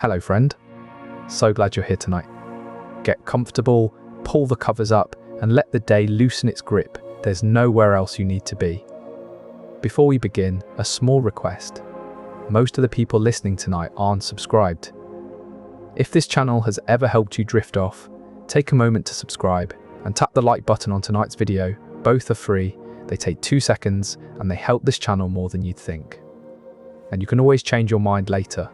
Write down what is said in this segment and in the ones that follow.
Hello friend, so glad you're here tonight. Get comfortable, pull the covers up, and let the day loosen its grip. There's nowhere else you need to be. Before we begin, a small request. Most of the people listening tonight aren't subscribed. If this channel has ever helped you drift off, take a moment to subscribe and tap the like button on tonight's video. Both are free, they take 2 seconds, and they help this channel more than you'd think. And you can always change your mind later.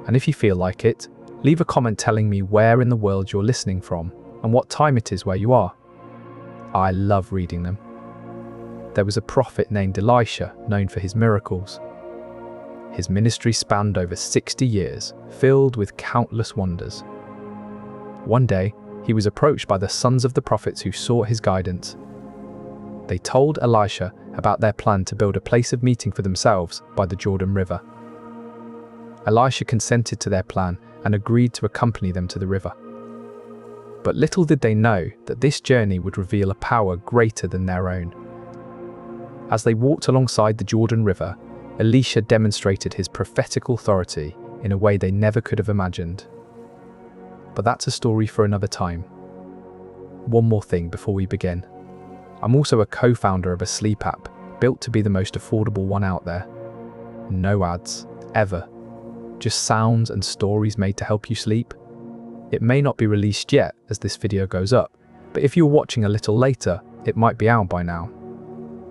And if you feel like it, leave a comment telling me where in the world you're listening from and what time it is where you are. I love reading them. There was a prophet named Elisha, known for his miracles. His ministry spanned over 60 years, filled with countless wonders. One day, he was approached by the sons of the prophets who sought his guidance. They told Elisha about their plan to build a place of meeting for themselves by the Jordan River. Elisha consented to their plan and agreed to accompany them to the river. But little did they know that this journey would reveal a power greater than their own. As they walked alongside the Jordan River, Elisha demonstrated his prophetic authority in a way they never could have imagined. But that's a story for another time. One more thing before we begin. I'm also a co-founder of a sleep app, built to be the most affordable one out there. No ads, ever. Just sounds and stories made to help you sleep. It may not be released yet as this video goes up, but if you're watching a little later, it might be out by now.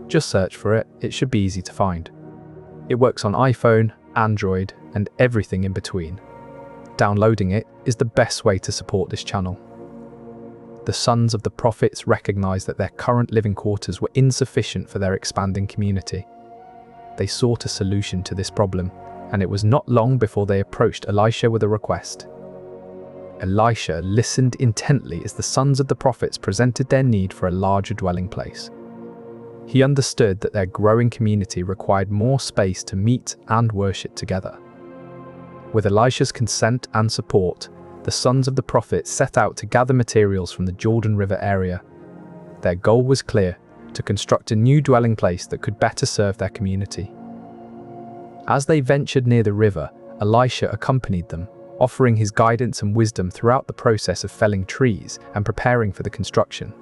Just search for it, it should be easy to find. It works on iPhone, Android, and everything in between. Downloading it is the best way to support this channel. The sons of the prophets recognized that their current living quarters were insufficient for their expanding community. They sought a solution to this problem, and it was not long before they approached Elisha with a request. Elisha listened intently as the sons of the prophets presented their need for a larger dwelling place. He understood that their growing community required more space to meet and worship together. With Elisha's consent and support, the sons of the prophets set out to gather materials from the Jordan River area. Their goal was clear: to construct a new dwelling place that could better serve their community. As they ventured near the river, Elisha accompanied them, offering his guidance and wisdom throughout the process of felling trees and preparing for the construction.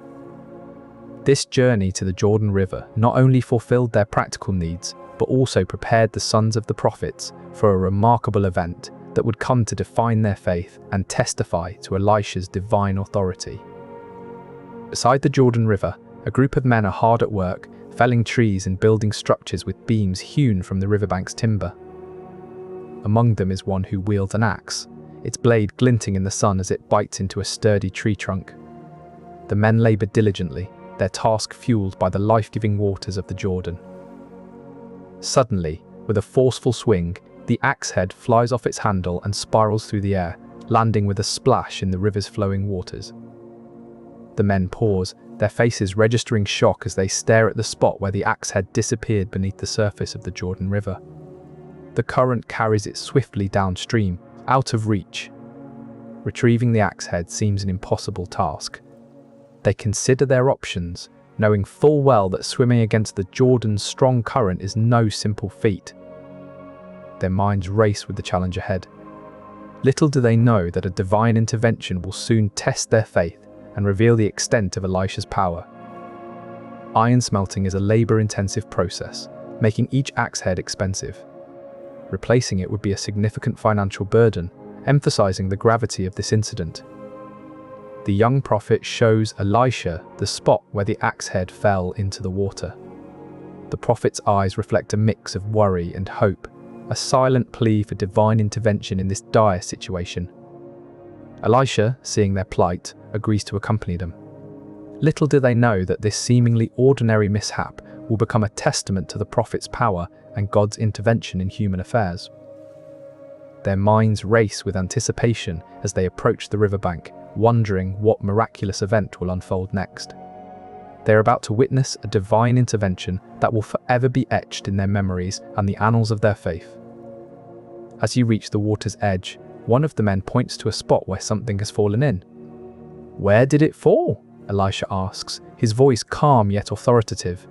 This journey to the Jordan River not only fulfilled their practical needs, but also prepared the sons of the prophets for a remarkable event that would come to define their faith and testify to Elisha's divine authority. Beside the Jordan River, a group of men are hard at work, felling trees and building structures with beams hewn from the riverbank's timber. Among them is one who wields an axe, its blade glinting in the sun as it bites into a sturdy tree trunk. The men labor diligently, their task fueled by the life-giving waters of the Jordan. Suddenly, with a forceful swing, the axe head flies off its handle and spirals through the air, landing with a splash in the river's flowing waters. The men pause, their faces registering shock as they stare at the spot where the axe head disappeared beneath the surface of the Jordan River. The current carries it swiftly downstream, out of reach. Retrieving the axe head seems an impossible task. They consider their options, knowing full well that swimming against the Jordan's strong current is no simple feat. Their minds race with the challenge ahead. Little do they know that a divine intervention will soon test their faith and reveal the extent of Elisha's power. Iron smelting is a labor-intensive process, making each axe head expensive. Replacing it would be a significant financial burden, emphasizing the gravity of this incident. The young prophet shows Elisha the spot where the axe head fell into the water. The prophet's eyes reflect a mix of worry and hope, a silent plea for divine intervention in this dire situation. Elisha, seeing their plight, agrees to accompany them. Little do they know that this seemingly ordinary mishap will become a testament to the prophet's power and God's intervention in human affairs. Their minds race with anticipation as they approach the riverbank, wondering what miraculous event will unfold next. They are about to witness a divine intervention that will forever be etched in their memories and the annals of their faith. As you reach the water's edge, one of the men points to a spot where something has fallen in. "Where did it fall?" Elisha asks, his voice calm yet authoritative.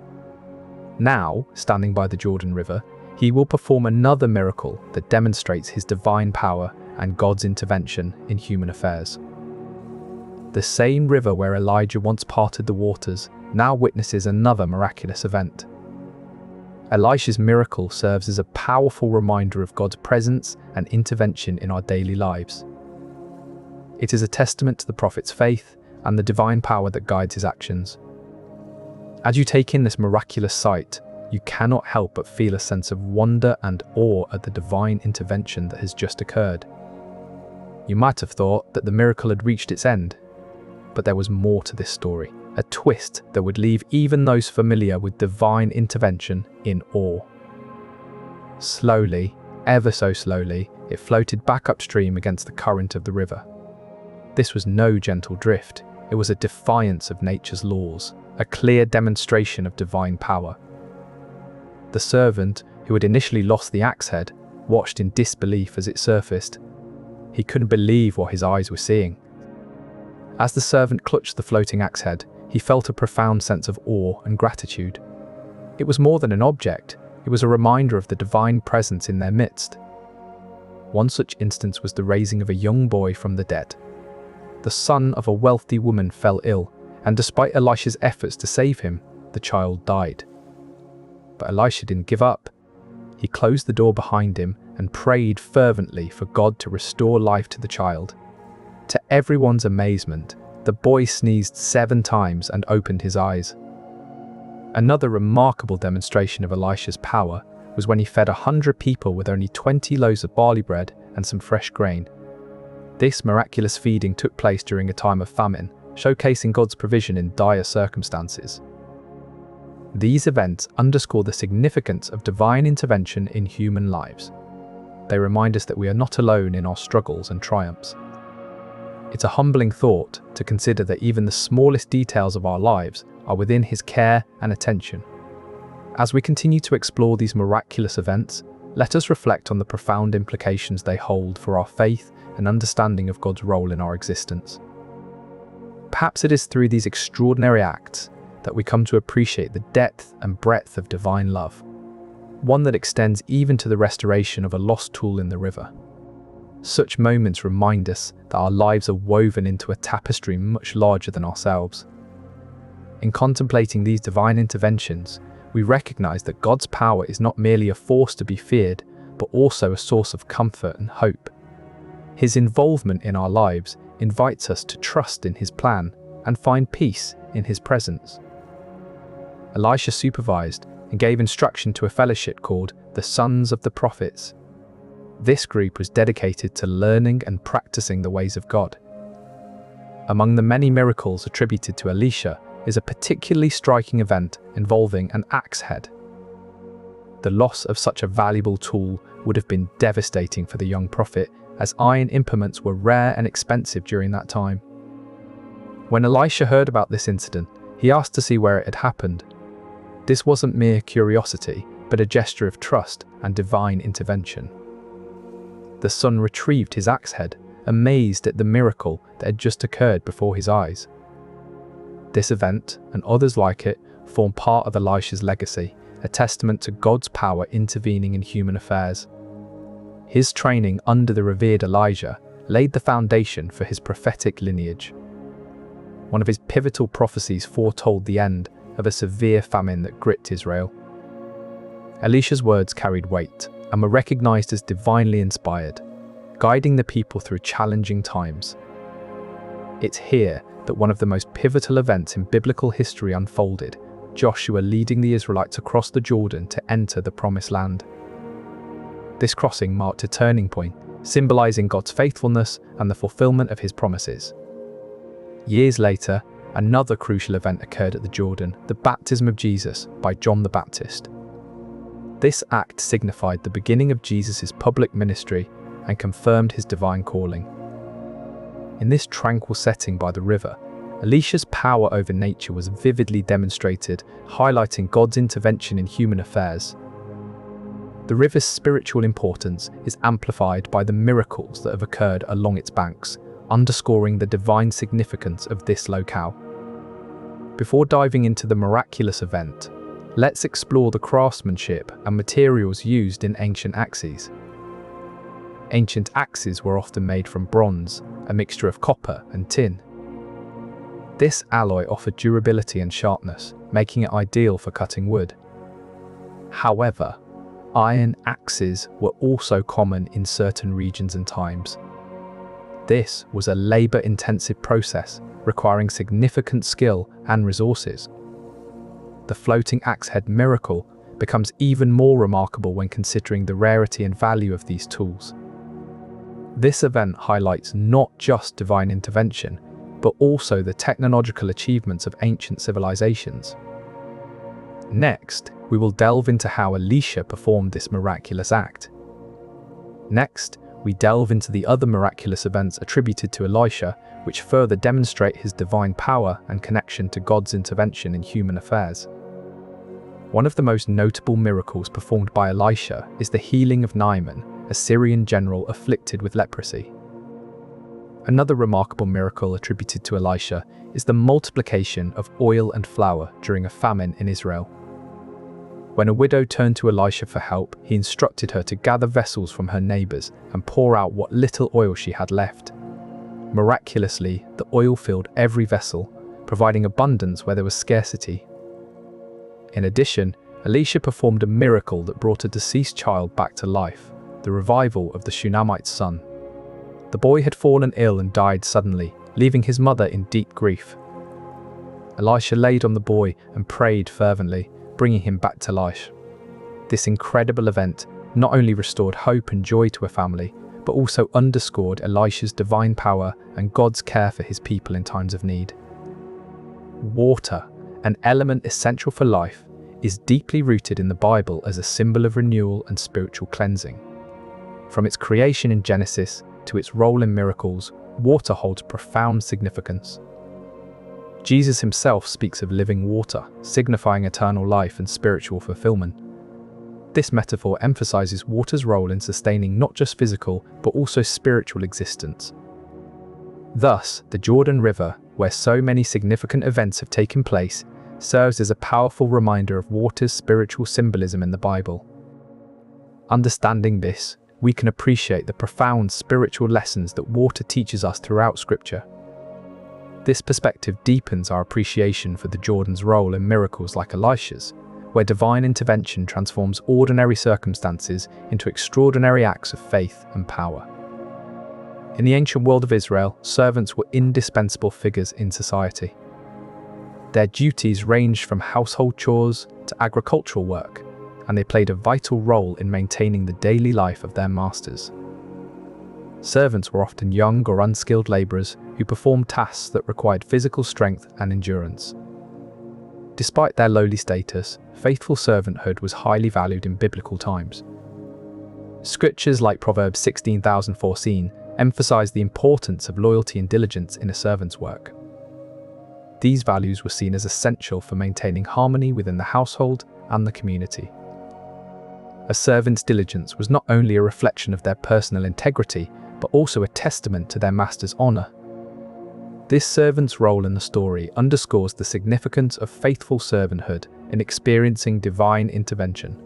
Now, standing by the Jordan River, he will perform another miracle that demonstrates his divine power and God's intervention in human affairs. The same river where Elijah once parted the waters now witnesses another miraculous event. Elisha's miracle serves as a powerful reminder of God's presence and intervention in our daily lives. It is a testament to the prophet's faith and the divine power that guides his actions. As you take in this miraculous sight, you cannot help but feel a sense of wonder and awe at the divine intervention that has just occurred. You might have thought that the miracle had reached its end, but there was more to this story, a twist that would leave even those familiar with divine intervention in awe. Slowly, ever so slowly, it floated back upstream against the current of the river. This was no gentle drift, it was a defiance of nature's laws, a clear demonstration of divine power. The servant, who had initially lost the axe head, watched in disbelief as it surfaced. He couldn't believe what his eyes were seeing. As the servant clutched the floating axe head, he felt a profound sense of awe and gratitude. It was more than an object, it was a reminder of the divine presence in their midst. One such instance was the raising of a young boy from the dead. The son of a wealthy woman fell ill, and despite Elisha's efforts to save him, the child died. But Elisha didn't give up. He closed the door behind him and prayed fervently for God to restore life to the child. To everyone's amazement, the boy sneezed 7 times and opened his eyes. Another remarkable demonstration of Elisha's power was when he fed 100 people with only 20 loaves of barley bread and some fresh grain. This miraculous feeding took place during a time of famine, showcasing God's provision in dire circumstances. These events underscore the significance of divine intervention in human lives. They remind us that we are not alone in our struggles and triumphs. It's a humbling thought to consider that even the smallest details of our lives are within His care and attention. As we continue to explore these miraculous events, let us reflect on the profound implications they hold for our faith and understanding of God's role in our existence. Perhaps it is through these extraordinary acts that we come to appreciate the depth and breadth of divine love, one that extends even to the restoration of a lost tool in the river. Such moments remind us that our lives are woven into a tapestry much larger than ourselves. In contemplating these divine interventions, we recognize that God's power is not merely a force to be feared, but also a source of comfort and hope. His involvement in our lives invites us to trust in His plan and find peace in His presence. Elisha supervised and gave instruction to a fellowship called the Sons of the Prophets. This group was dedicated to learning and practicing the ways of God. Among the many miracles attributed to Elisha is a particularly striking event involving an axe head. The loss of such a valuable tool would have been devastating for the young prophet, as iron implements were rare and expensive during that time. When Elisha heard about this incident, he asked to see where it had happened. This wasn't mere curiosity, but a gesture of trust and divine intervention. The son retrieved his axe head, amazed at the miracle that had just occurred before his eyes. This event, and others like it, form part of Elisha's legacy, a testament to God's power intervening in human affairs. His training under the revered Elijah laid the foundation for his prophetic lineage. One of his pivotal prophecies foretold the end of a severe famine that gripped Israel. Elisha's words carried weight and were recognized as divinely inspired, guiding the people through challenging times. It's here that one of the most pivotal events in biblical history unfolded, Joshua leading the Israelites across the Jordan to enter the Promised Land. This crossing marked a turning point, symbolizing God's faithfulness and the fulfillment of His promises. Years later, another crucial event occurred at the Jordan, the baptism of Jesus by John the Baptist. This act signified the beginning of Jesus' public ministry and confirmed his divine calling. In this tranquil setting by the river, Elisha's power over nature was vividly demonstrated, highlighting God's intervention in human affairs. The river's spiritual importance is amplified by the miracles that have occurred along its banks, underscoring the divine significance of this locale. Before diving into the miraculous event, Let's explore the craftsmanship and materials used in ancient axes. Ancient axes were often made from bronze, a mixture of copper and tin. This alloy offered durability and sharpness, making it ideal for cutting wood. However, iron axes were also common in certain regions and times. This was a labor-intensive process, requiring significant skill and resources. The floating axe head miracle becomes even more remarkable when considering the rarity and value of these tools. This event highlights not just divine intervention, but also the technological achievements of ancient civilizations. Next, we will delve into how Elisha performed this miraculous act. Next, we delve into the other miraculous events attributed to Elisha, which further demonstrate his divine power and connection to God's intervention in human affairs. One of the most notable miracles performed by Elisha is the healing of Naaman, a Syrian general afflicted with leprosy. Another remarkable miracle attributed to Elisha is the multiplication of oil and flour during a famine in Israel. When a widow turned to Elisha for help, he instructed her to gather vessels from her neighbors and pour out what little oil she had left. Miraculously, the oil filled every vessel, providing abundance where there was scarcity. In addition, Elisha performed a miracle that brought a deceased child back to life, the revival of the Shunammite's son. The boy had fallen ill and died suddenly, leaving his mother in deep grief. Elisha laid on the boy and prayed fervently, bringing him back to life. This incredible event not only restored hope and joy to a family, but also underscored Elisha's divine power and God's care for his people in times of need. Water, an element essential for life, is deeply rooted in the Bible as a symbol of renewal and spiritual cleansing. From its creation in Genesis to its role in miracles, water holds profound significance. Jesus himself speaks of living water, signifying eternal life and spiritual fulfillment. This metaphor emphasizes water's role in sustaining not just physical, but also spiritual existence. Thus, the Jordan River, where so many significant events have taken place, serves as a powerful reminder of water's spiritual symbolism in the Bible. Understanding this, we can appreciate the profound spiritual lessons that water teaches us throughout Scripture. This perspective deepens our appreciation for the Jordan's role in miracles like Elisha's, where divine intervention transforms ordinary circumstances into extraordinary acts of faith and power. In the ancient world of Israel, servants were indispensable figures in society. Their duties ranged from household chores to agricultural work, and they played a vital role in maintaining the daily life of their masters. Servants were often young or unskilled laborers who performed tasks that required physical strength and endurance. Despite their lowly status, faithful servanthood was highly valued in biblical times. Scriptures like Proverbs 16,014 emphasize the importance of loyalty and diligence in a servant's work. These values were seen as essential for maintaining harmony within the household and the community. A servant's diligence was not only a reflection of their personal integrity, but also a testament to their master's honor. This servant's role in the story underscores the significance of faithful servanthood in experiencing divine intervention.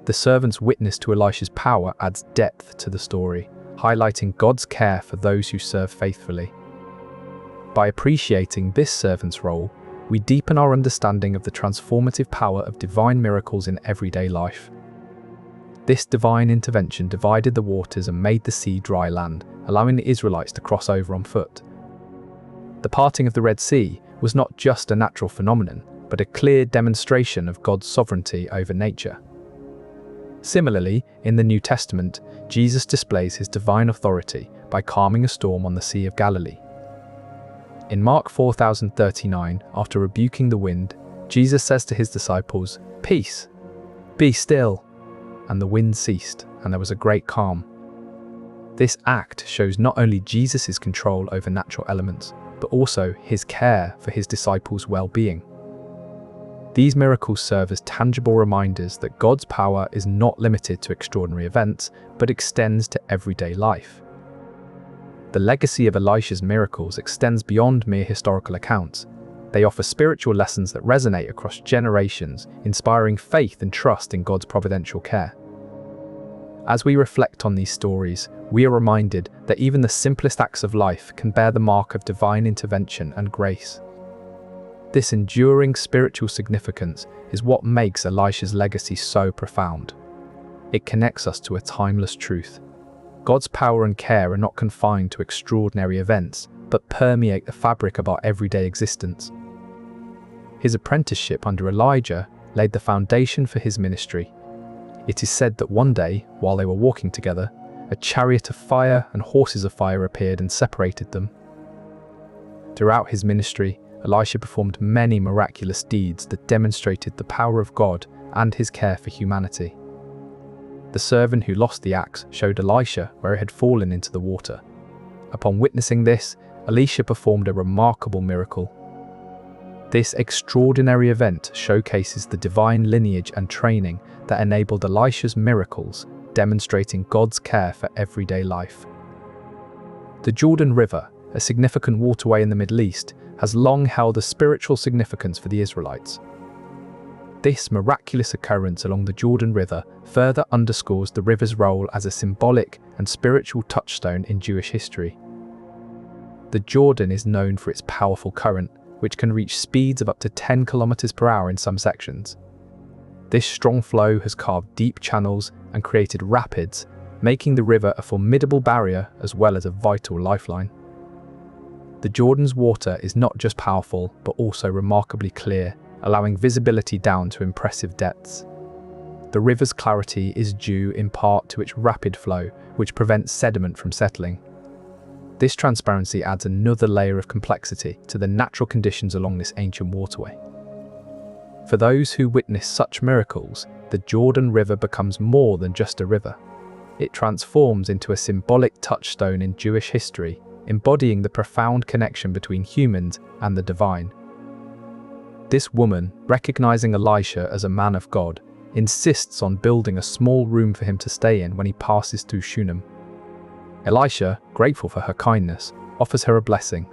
The servant's witness to Elisha's power adds depth to the story, highlighting God's care for those who serve faithfully. By appreciating this servant's role, we deepen our understanding of the transformative power of divine miracles in everyday life. This divine intervention divided the waters and made the sea dry land, allowing the Israelites to cross over on foot. The parting of the Red Sea was not just a natural phenomenon, but a clear demonstration of God's sovereignty over nature. Similarly, in the New Testament, Jesus displays his divine authority by calming a storm on the Sea of Galilee. In Mark 4,039, after rebuking the wind, Jesus says to his disciples, "Peace, be still." And the wind ceased, and there was a great calm. This act shows not only Jesus' control over natural elements, but also his care for his disciples' well-being. These miracles serve as tangible reminders that God's power is not limited to extraordinary events, but extends to everyday life. The legacy of Elisha's miracles extends beyond mere historical accounts. They offer spiritual lessons that resonate across generations, inspiring faith and trust in God's providential care. As we reflect on these stories, we are reminded that even the simplest acts of life can bear the mark of divine intervention and grace. This enduring spiritual significance is what makes Elisha's legacy so profound. It connects us to a timeless truth. God's power and care are not confined to extraordinary events, but permeate the fabric of our everyday existence. His apprenticeship under Elijah laid the foundation for his ministry. It is said that one day, while they were walking together, a chariot of fire and horses of fire appeared and separated them. Throughout his ministry, Elisha performed many miraculous deeds that demonstrated the power of God and his care for humanity. The servant who lost the axe showed Elisha where it had fallen into the water. Upon witnessing this, Elisha performed a remarkable miracle. This extraordinary event showcases the divine lineage and training that enabled Elisha's miracles, demonstrating God's care for everyday life. The Jordan River, a significant waterway in the Middle East, has long held a spiritual significance for the Israelites. This miraculous occurrence along the Jordan River further underscores the river's role as a symbolic and spiritual touchstone in Jewish history. The Jordan is known for its powerful current, which can reach speeds of up to 10 kilometers per hour in some sections. This strong flow has carved deep channels and created rapids, making the river a formidable barrier as well as a vital lifeline. The Jordan's water is not just powerful, but also remarkably clear, allowing visibility down to impressive depths. The river's clarity is due in part to its rapid flow, which prevents sediment from settling. This transparency adds another layer of complexity to the natural conditions along this ancient waterway. For those who witness such miracles, the Jordan River becomes more than just a river. It transforms into a symbolic touchstone in Jewish history, embodying the profound connection between humans and the divine. This woman, recognizing Elisha as a man of God, insists on building a small room for him to stay in when he passes through Shunem. Elisha, grateful for her kindness, offers her a blessing.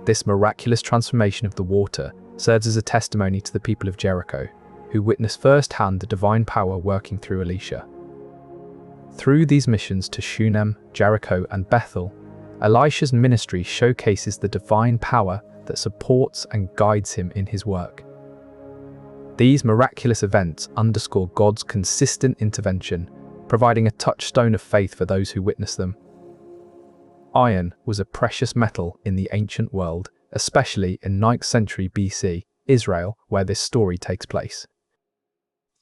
This miraculous transformation of the water serves as a testimony to the people of Jericho, who witnessed firsthand the divine power working through Elisha. Through these missions to Shunem, Jericho, and Bethel, Elisha's ministry showcases the divine power that supports and guides him in his work. These miraculous events underscore God's consistent intervention, providing a touchstone of faith for those who witness them. Iron was a precious metal in the ancient world, especially in 9th century BC, Israel, where this story takes place.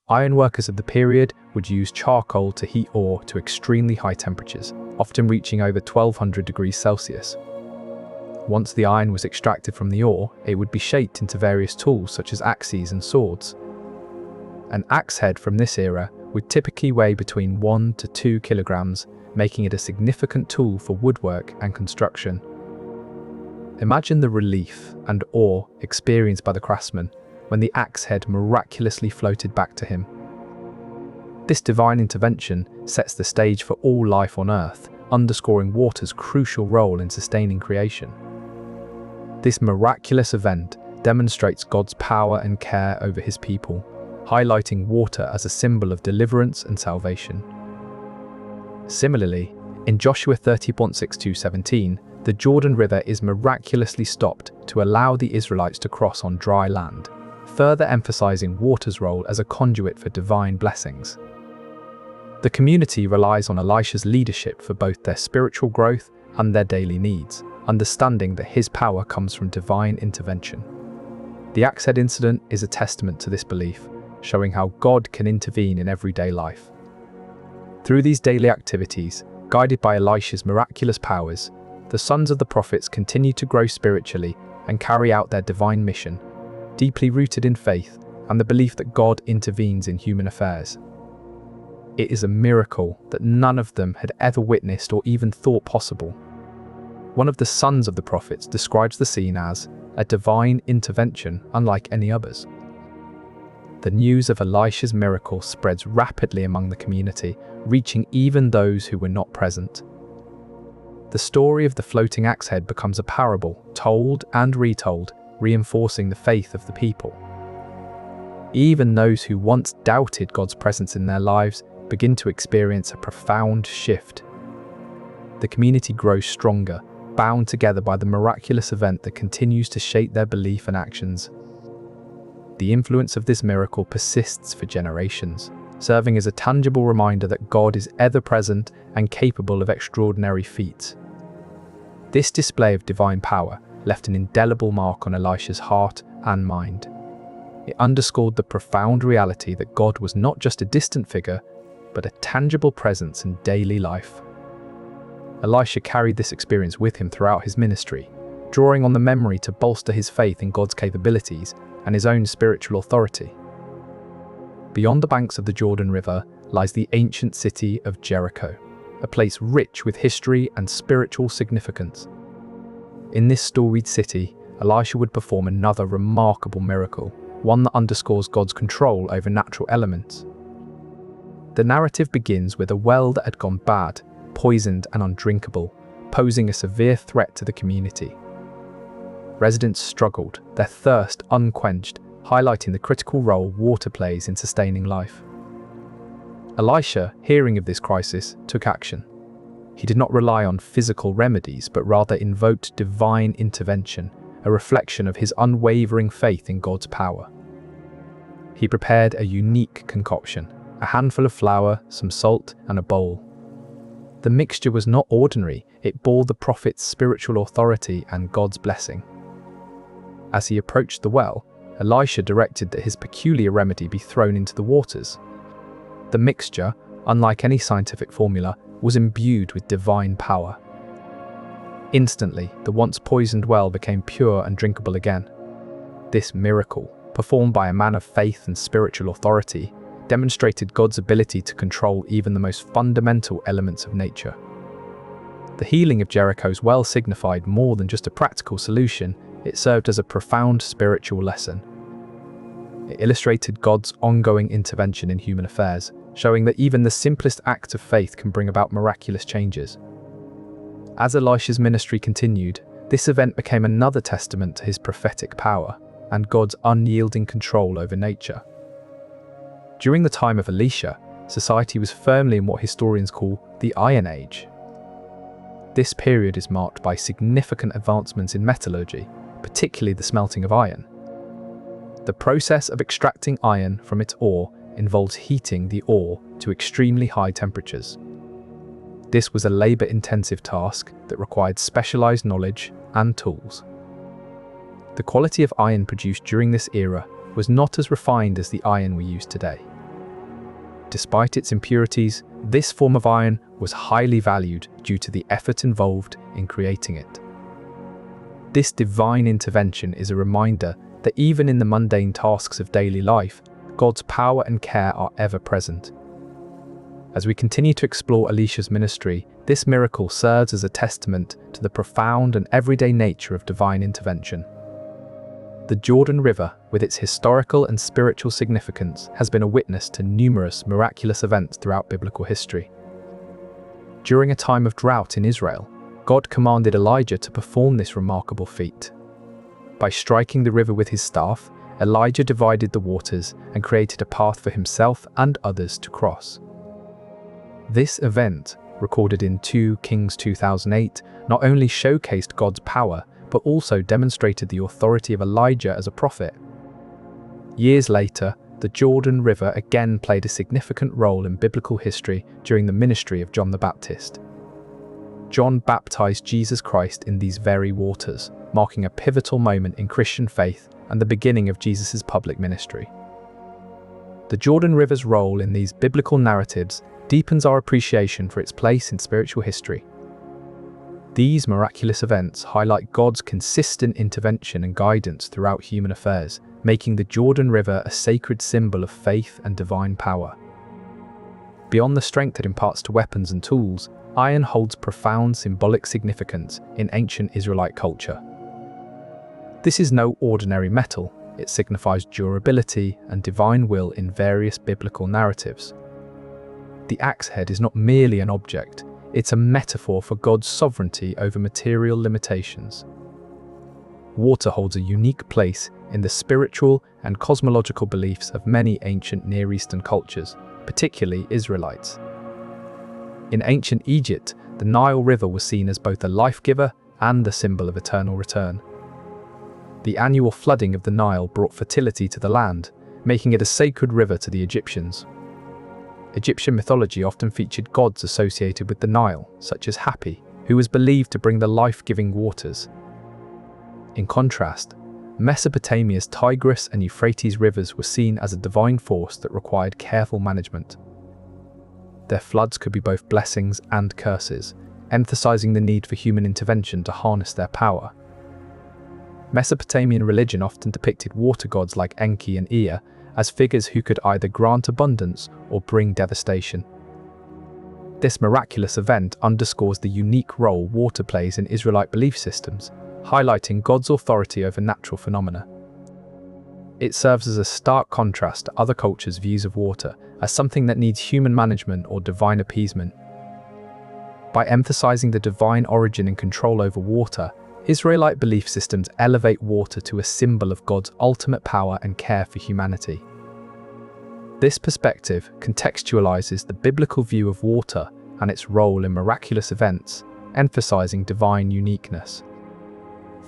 Ironworkers of the period would use charcoal to heat ore to extremely high temperatures, often reaching over 1200 degrees Celsius. Once the iron was extracted from the ore, it would be shaped into various tools such as axes and swords. An axe head from this era would typically weigh between 1 to 2 kilograms, making it a significant tool for woodwork and construction. Imagine the relief and awe experienced by the craftsman when the axe head miraculously floated back to him. This divine intervention sets the stage for all life on Earth, underscoring water's crucial role in sustaining creation. This miraculous event demonstrates God's power and care over his people, highlighting water as a symbol of deliverance and salvation. Similarly, in Joshua 30:6-17, the Jordan River is miraculously stopped to allow the Israelites to cross on dry land, further emphasizing water's role as a conduit for divine blessings. The community relies on Elisha's leadership for both their spiritual growth and their daily needs, understanding that his power comes from divine intervention. The axe head incident is a testament to this belief, showing how God can intervene in everyday life. Through these daily activities, guided by Elisha's miraculous powers, the sons of the prophets continue to grow spiritually and carry out their divine mission, deeply rooted in faith and the belief that God intervenes in human affairs. It is a miracle that none of them had ever witnessed or even thought possible. One of the sons of the prophets describes the scene as a divine intervention unlike any others. The news of Elisha's miracle spreads rapidly among the community, reaching even those who were not present. The story of the floating axe head becomes a parable, told and retold, reinforcing the faith of the people. Even those who once doubted God's presence in their lives begin to experience a profound shift. The community grows stronger, bound together by the miraculous event that continues to shape their belief and actions. The influence of this miracle persists for generations, serving as a tangible reminder that God is ever-present and capable of extraordinary feats. This display of divine power left an indelible mark on Elisha's heart and mind. It underscored the profound reality that God was not just a distant figure, but a tangible presence in daily life. Elisha carried this experience with him throughout his ministry, drawing on the memory to bolster his faith in God's capabilities and his own spiritual authority. Beyond the banks of the Jordan River lies the ancient city of Jericho, a place rich with history and spiritual significance. In this storied city, Elisha would perform another remarkable miracle, one that underscores God's control over natural elements. The narrative begins with a well that had gone bad, poisoned and undrinkable, posing a severe threat to the community. Residents struggled, their thirst unquenched, highlighting the critical role water plays in sustaining life. Elisha, hearing of this crisis, took action. He did not rely on physical remedies, but rather invoked divine intervention, a reflection of his unwavering faith in God's power. He prepared a unique concoction, a handful of flour, some salt, and a bowl. The mixture was not ordinary, it bore the prophet's spiritual authority and God's blessing. As he approached the well, Elisha directed that his peculiar remedy be thrown into the waters. The mixture, unlike any scientific formula, was imbued with divine power. Instantly, the once poisoned well became pure and drinkable again. This miracle, performed by a man of faith and spiritual authority, demonstrated God's ability to control even the most fundamental elements of nature. The healing of Jericho's well signified more than just a practical solution, it served as a profound spiritual lesson. It illustrated God's ongoing intervention in human affairs, showing that even the simplest act of faith can bring about miraculous changes. As Elisha's ministry continued, this event became another testament to his prophetic power and God's unyielding control over nature. During the time of Elisha, society was firmly in what historians call the Iron Age. This period is marked by significant advancements in metallurgy, particularly the smelting of iron. The process of extracting iron from its ore involves heating the ore to extremely high temperatures. This was a labor-intensive task that required specialized knowledge and tools. The quality of iron produced during this era was not as refined as the iron we use today. Despite its impurities, this form of iron was highly valued due to the effort involved in creating it. This divine intervention is a reminder that even in the mundane tasks of daily life, God's power and care are ever present. As we continue to explore Elisha's ministry, this miracle serves as a testament to the profound and everyday nature of divine intervention. The Jordan River, with its historical and spiritual significance, has been a witness to numerous miraculous events throughout biblical history. During a time of drought in Israel, God commanded Elijah to perform this remarkable feat. By striking the river with his staff, Elijah divided the waters and created a path for himself and others to cross. This event, recorded in 2 Kings 2008, not only showcased God's power, but also demonstrated the authority of Elijah as a prophet. Years later, the Jordan River again played a significant role in biblical history during the ministry of John the Baptist. John baptized Jesus Christ in these very waters, marking a pivotal moment in Christian faith and the beginning of Jesus' public ministry. The Jordan River's role in these biblical narratives deepens our appreciation for its place in spiritual history. These miraculous events highlight God's consistent intervention and guidance throughout human affairs, making the Jordan River a sacred symbol of faith and divine power. Beyond the strength it imparts to weapons and tools, iron holds profound symbolic significance in ancient Israelite culture. This is no ordinary metal, it signifies durability and divine will in various biblical narratives. The axe head is not merely an object, it's a metaphor for God's sovereignty over material limitations. water holds a unique place in the spiritual and cosmological beliefs of many ancient Near Eastern cultures, particularly Israelites. In ancient Egypt, the Nile River was seen as both a life-giver and the symbol of eternal return. The annual flooding of the Nile brought fertility to the land, making it a sacred river to the Egyptians. Egyptian mythology often featured gods associated with the Nile, such as Hapi, who was believed to bring the life-giving waters. In contrast, Mesopotamia's Tigris and Euphrates rivers were seen as a divine force that required careful management. Their floods could be both blessings and curses, emphasizing the need for human intervention to harness their power. Mesopotamian religion often depicted water gods like Enki and Ea as figures who could either grant abundance or bring devastation. This miraculous event underscores the unique role water plays in Israelite belief systems, highlighting God's authority over natural phenomena. It serves as a stark contrast to other cultures' views of water as something that needs human management or divine appeasement. By emphasizing the divine origin and control over water, Israelite belief systems elevate water to a symbol of God's ultimate power and care for humanity. This perspective contextualizes the biblical view of water and its role in miraculous events, emphasizing divine uniqueness.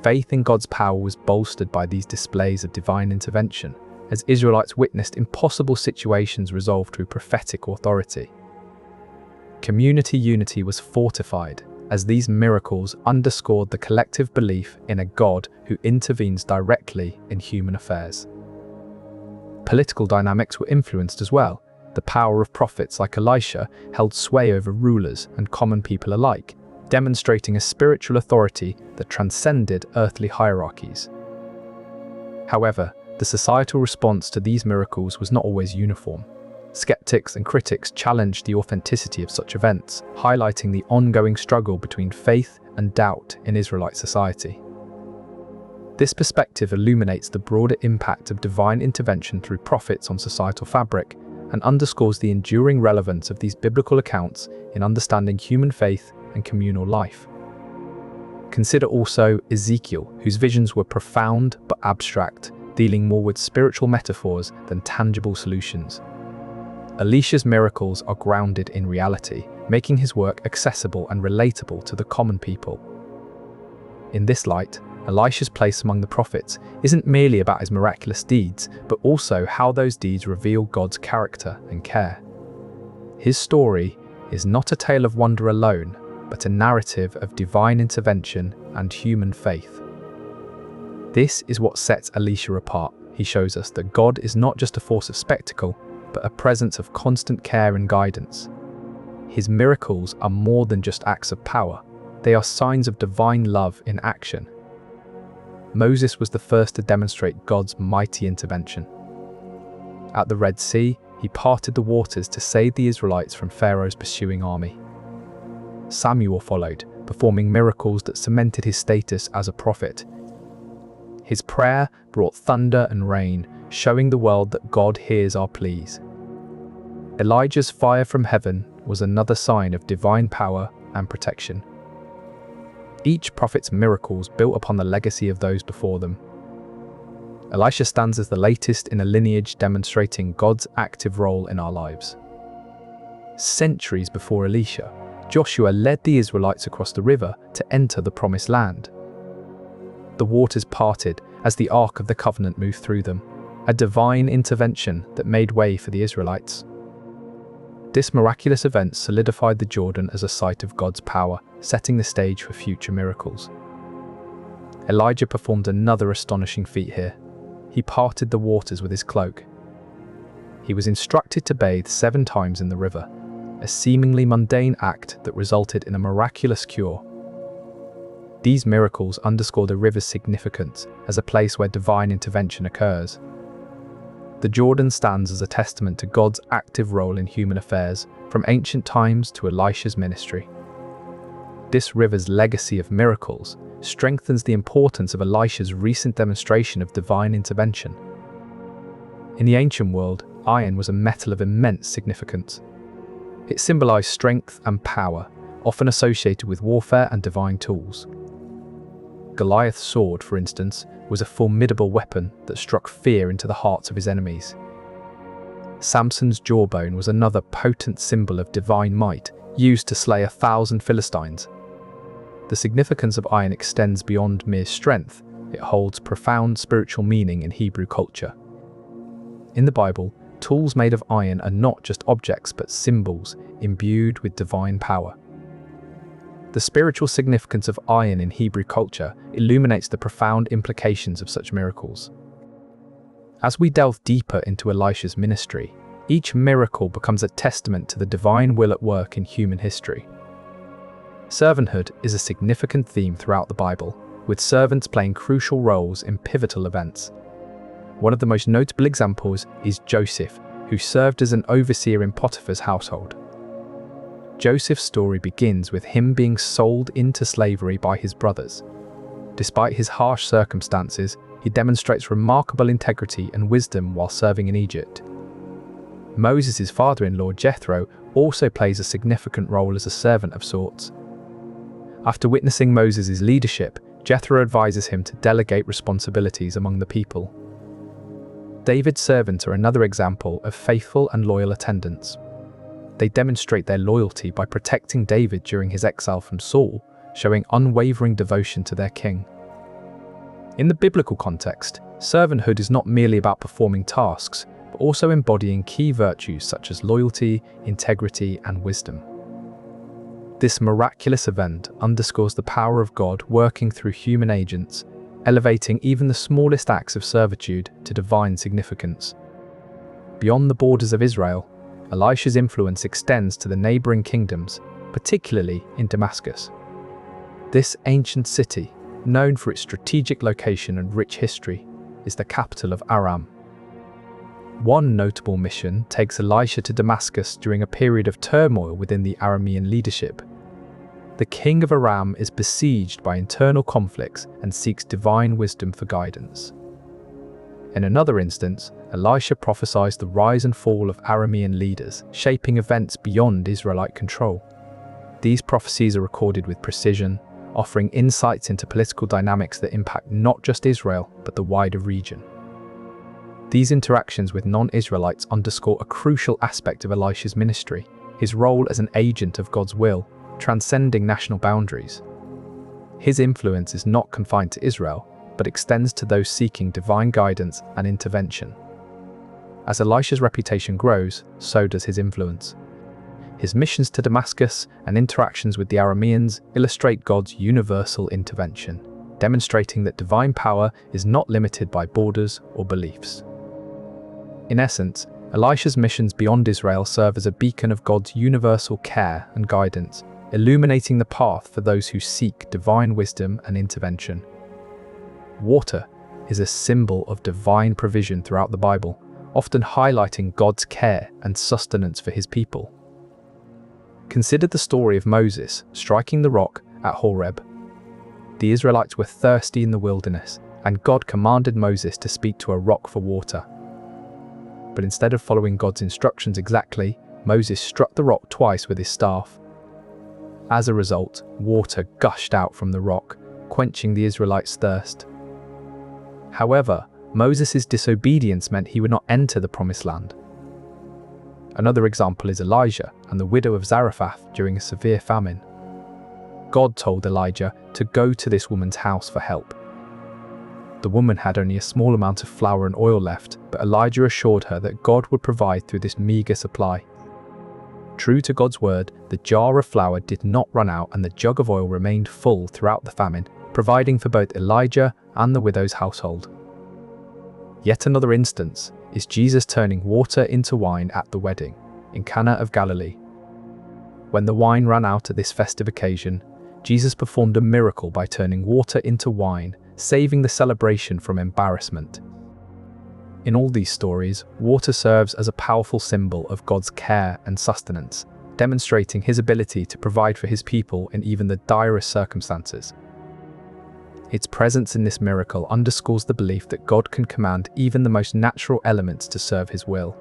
Faith in God's power was bolstered by these displays of divine intervention, as Israelites witnessed impossible situations resolved through prophetic authority. Community unity was fortified, as these miracles underscored the collective belief in a God who intervenes directly in human affairs. Political dynamics were influenced as well. The power of prophets like Elisha held sway over rulers and common people alike, demonstrating a spiritual authority that transcended earthly hierarchies. However, the societal response to these miracles was not always uniform. Skeptics and critics challenged the authenticity of such events, highlighting the ongoing struggle between faith and doubt in Israelite society. This perspective illuminates the broader impact of divine intervention through prophets on societal fabric and underscores the enduring relevance of these biblical accounts in understanding human faith and communal life. Consider also Ezekiel, whose visions were profound but abstract, dealing more with spiritual metaphors than tangible solutions. Elisha's miracles are grounded in reality, making his work accessible and relatable to the common people. In this light, Elisha's place among the prophets isn't merely about his miraculous deeds, but also how those deeds reveal God's character and care. His story is not a tale of wonder alone, but a narrative of divine intervention and human faith. This is what sets Elisha apart. He shows us that God is not just a force of spectacle, but a presence of constant care and guidance. His miracles are more than just acts of power. They are signs of divine love in action. Moses was the first to demonstrate God's mighty intervention. At the Red Sea, he parted the waters to save the Israelites from Pharaoh's pursuing army. Samuel followed, performing miracles that cemented his status as a prophet. His prayer brought thunder and rain, showing the world that God hears our pleas. Elijah's fire from heaven was another sign of divine power and protection. Each prophet's miracles built upon the legacy of those before them. Elisha stands as the latest in a lineage demonstrating God's active role in our lives. Centuries before Elisha, Joshua led the Israelites across the river to enter the Promised Land. The waters parted as the Ark of the Covenant moved through them, a divine intervention that made way for the Israelites. This miraculous event solidified the Jordan as a site of God's power, setting the stage for future miracles. Elijah performed another astonishing feat here. He parted the waters with his cloak. He was instructed to bathe 7 times in the river, a seemingly mundane act that resulted in a miraculous cure. These miracles underscore the river's significance as a place where divine intervention occurs. The Jordan stands as a testament to God's active role in human affairs, from ancient times to Elisha's ministry. This river's legacy of miracles strengthens the importance of Elisha's recent demonstration of divine intervention. In the ancient world, iron was a metal of immense significance. It symbolized strength and power, often associated with warfare and divine tools. Goliath's sword, for instance, was a formidable weapon that struck fear into the hearts of his enemies. Samson's jawbone was another potent symbol of divine might, used to slay 1,000 Philistines. The significance of iron extends beyond mere strength. It holds profound spiritual meaning in Hebrew culture. In the Bible, tools made of iron are not just objects but symbols imbued with divine power. The spiritual significance of iron in Hebrew culture illuminates the profound implications of such miracles. As we delve deeper into Elisha's ministry, each miracle becomes a testament to the divine will at work in human history. Servanthood is a significant theme throughout the Bible, with servants playing crucial roles in pivotal events. One of the most notable examples is Joseph, who served as an overseer in Potiphar's household. Joseph's story begins with him being sold into slavery by his brothers. Despite his harsh circumstances, he demonstrates remarkable integrity and wisdom while serving in Egypt. Moses' father-in-law Jethro also plays a significant role as a servant of sorts. After witnessing Moses' leadership, Jethro advises him to delegate responsibilities among the people. David's servants are another example of faithful and loyal attendants. They demonstrate their loyalty by protecting David during his exile from Saul, showing unwavering devotion to their king. In the biblical context, servanthood is not merely about performing tasks, but also embodying key virtues such as loyalty, integrity, and wisdom. This miraculous event underscores the power of God working through human agents, elevating even the smallest acts of servitude to divine significance. Beyond the borders of Israel, Elisha's influence extends to the neighboring kingdoms, particularly in Damascus. This ancient city, known for its strategic location and rich history, is the capital of Aram. One notable mission takes Elisha to Damascus during a period of turmoil within the Aramean leadership. The king of Aram is besieged by internal conflicts and seeks divine wisdom for guidance. In another instance, Elisha prophesies the rise and fall of Aramean leaders, shaping events beyond Israelite control. These prophecies are recorded with precision, offering insights into political dynamics that impact not just Israel, but the wider region. These interactions with non-Israelites underscore a crucial aspect of Elisha's ministry, his role as an agent of God's will, transcending national boundaries. His influence is not confined to Israel, but extends to those seeking divine guidance and intervention. As Elisha's reputation grows, so does his influence. His missions to Damascus and interactions with the Arameans illustrate God's universal intervention, demonstrating that divine power is not limited by borders or beliefs. In essence, Elisha's missions beyond Israel serve as a beacon of God's universal care and guidance, illuminating the path for those who seek divine wisdom and intervention. Water is a symbol of divine provision throughout the Bible, often highlighting God's care and sustenance for his people. Consider the story of Moses striking the rock at Horeb. The Israelites were thirsty in the wilderness, and God commanded Moses to speak to a rock for water. But instead of following God's instructions exactly, Moses struck the rock twice with his staff. As a result, water gushed out from the rock, quenching the Israelites' thirst. However, Moses' disobedience meant he would not enter the promised land. Another example is Elijah and the widow of Zarephath during a severe famine. God told Elijah to go to this woman's house for help. The woman had only a small amount of flour and oil left, but Elijah assured her that God would provide through this meager supply. True to God's word, the jar of flour did not run out and the jug of oil remained full throughout the famine, providing for both Elijah and the widow's household. Yet another instance is Jesus turning water into wine at the wedding in Cana of Galilee. When the wine ran out at this festive occasion, Jesus performed a miracle by turning water into wine, saving the celebration from embarrassment. In all these stories, water serves as a powerful symbol of God's care and sustenance, demonstrating his ability to provide for his people in even the direst circumstances. Its presence in this miracle underscores the belief that God can command even the most natural elements to serve his will.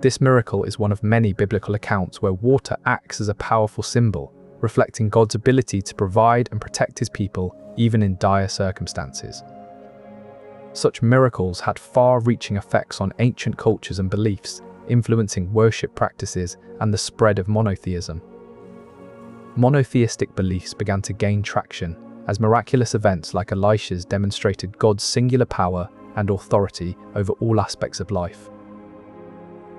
This miracle is one of many biblical accounts where water acts as a powerful symbol, reflecting God's ability to provide and protect his people even in dire circumstances. Such miracles had far-reaching effects on ancient cultures and beliefs, influencing worship practices and the spread of monotheism. Monotheistic beliefs began to gain traction as miraculous events like Elisha's demonstrated God's singular power and authority over all aspects of life.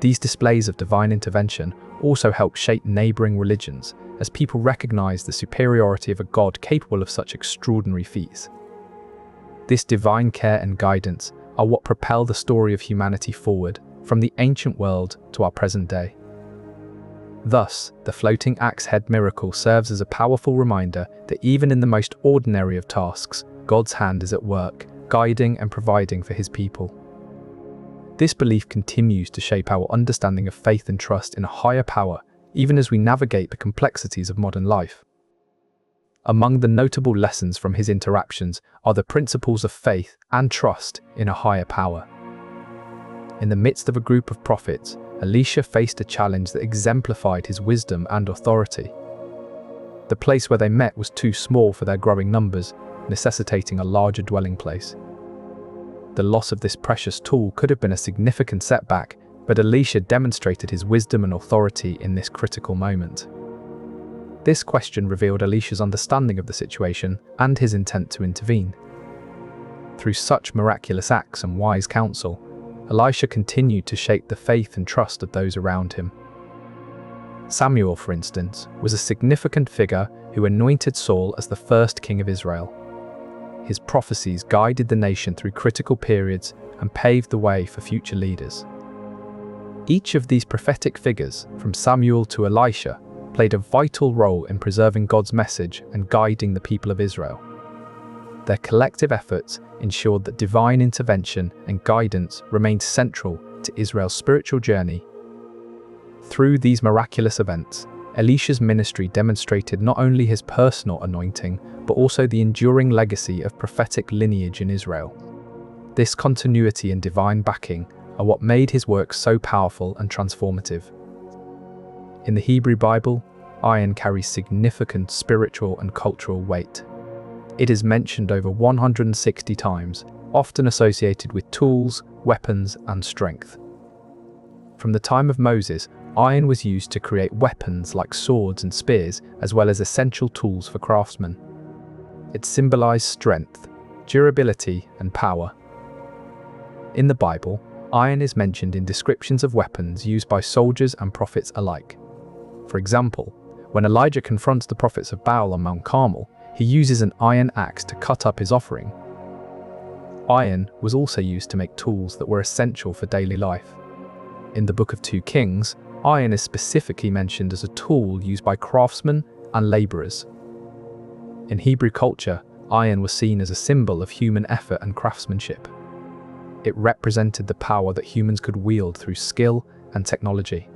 These displays of divine intervention also helped shape neighboring religions as people recognized the superiority of a God capable of such extraordinary feats. This divine care and guidance are what propel the story of humanity forward from the ancient world to our present day. Thus, the floating axe head miracle serves as a powerful reminder that even in the most ordinary of tasks, God's hand is at work, guiding and providing for his people. This belief continues to shape our understanding of faith and trust in a higher power, even as we navigate the complexities of modern life. Among the notable lessons from his interactions are the principles of faith and trust in a higher power. In the midst of a group of prophets, Elisha faced a challenge that exemplified his wisdom and authority. The place where they met was too small for their growing numbers, necessitating a larger dwelling place. The loss of this precious tool could have been a significant setback, but Elisha demonstrated his wisdom and authority in this critical moment. This question revealed Elisha's understanding of the situation and his intent to intervene. Through such miraculous acts and wise counsel, Elisha continued to shape the faith and trust of those around him. Samuel, for instance, was a significant figure who anointed Saul as the first king of Israel. His prophecies guided the nation through critical periods and paved the way for future leaders. Each of these prophetic figures, from Samuel to Elisha, played a vital role in preserving God's message and guiding the people of Israel. Their collective efforts ensured that divine intervention and guidance remained central to Israel's spiritual journey. Through these miraculous events, Elisha's ministry demonstrated not only his personal anointing, but also the enduring legacy of prophetic lineage in Israel. This continuity and divine backing are what made his work so powerful and transformative. In the Hebrew Bible, iron carries significant spiritual and cultural weight. It is mentioned over 160 times, often associated with tools, weapons, and strength. From the time of Moses, iron was used to create weapons like swords and spears, as well as essential tools for craftsmen. It symbolized strength, durability, and power. In the Bible, iron is mentioned in descriptions of weapons used by soldiers and prophets alike. For example, when Elijah confronts the prophets of Baal on Mount Carmel, he uses an iron axe to cut up his offering. Iron was also used to make tools that were essential for daily life. In the Book of 2 Kings, iron is specifically mentioned as a tool used by craftsmen and laborers. In Hebrew culture, iron was seen as a symbol of human effort and craftsmanship. It represented the power that humans could wield through skill and technology.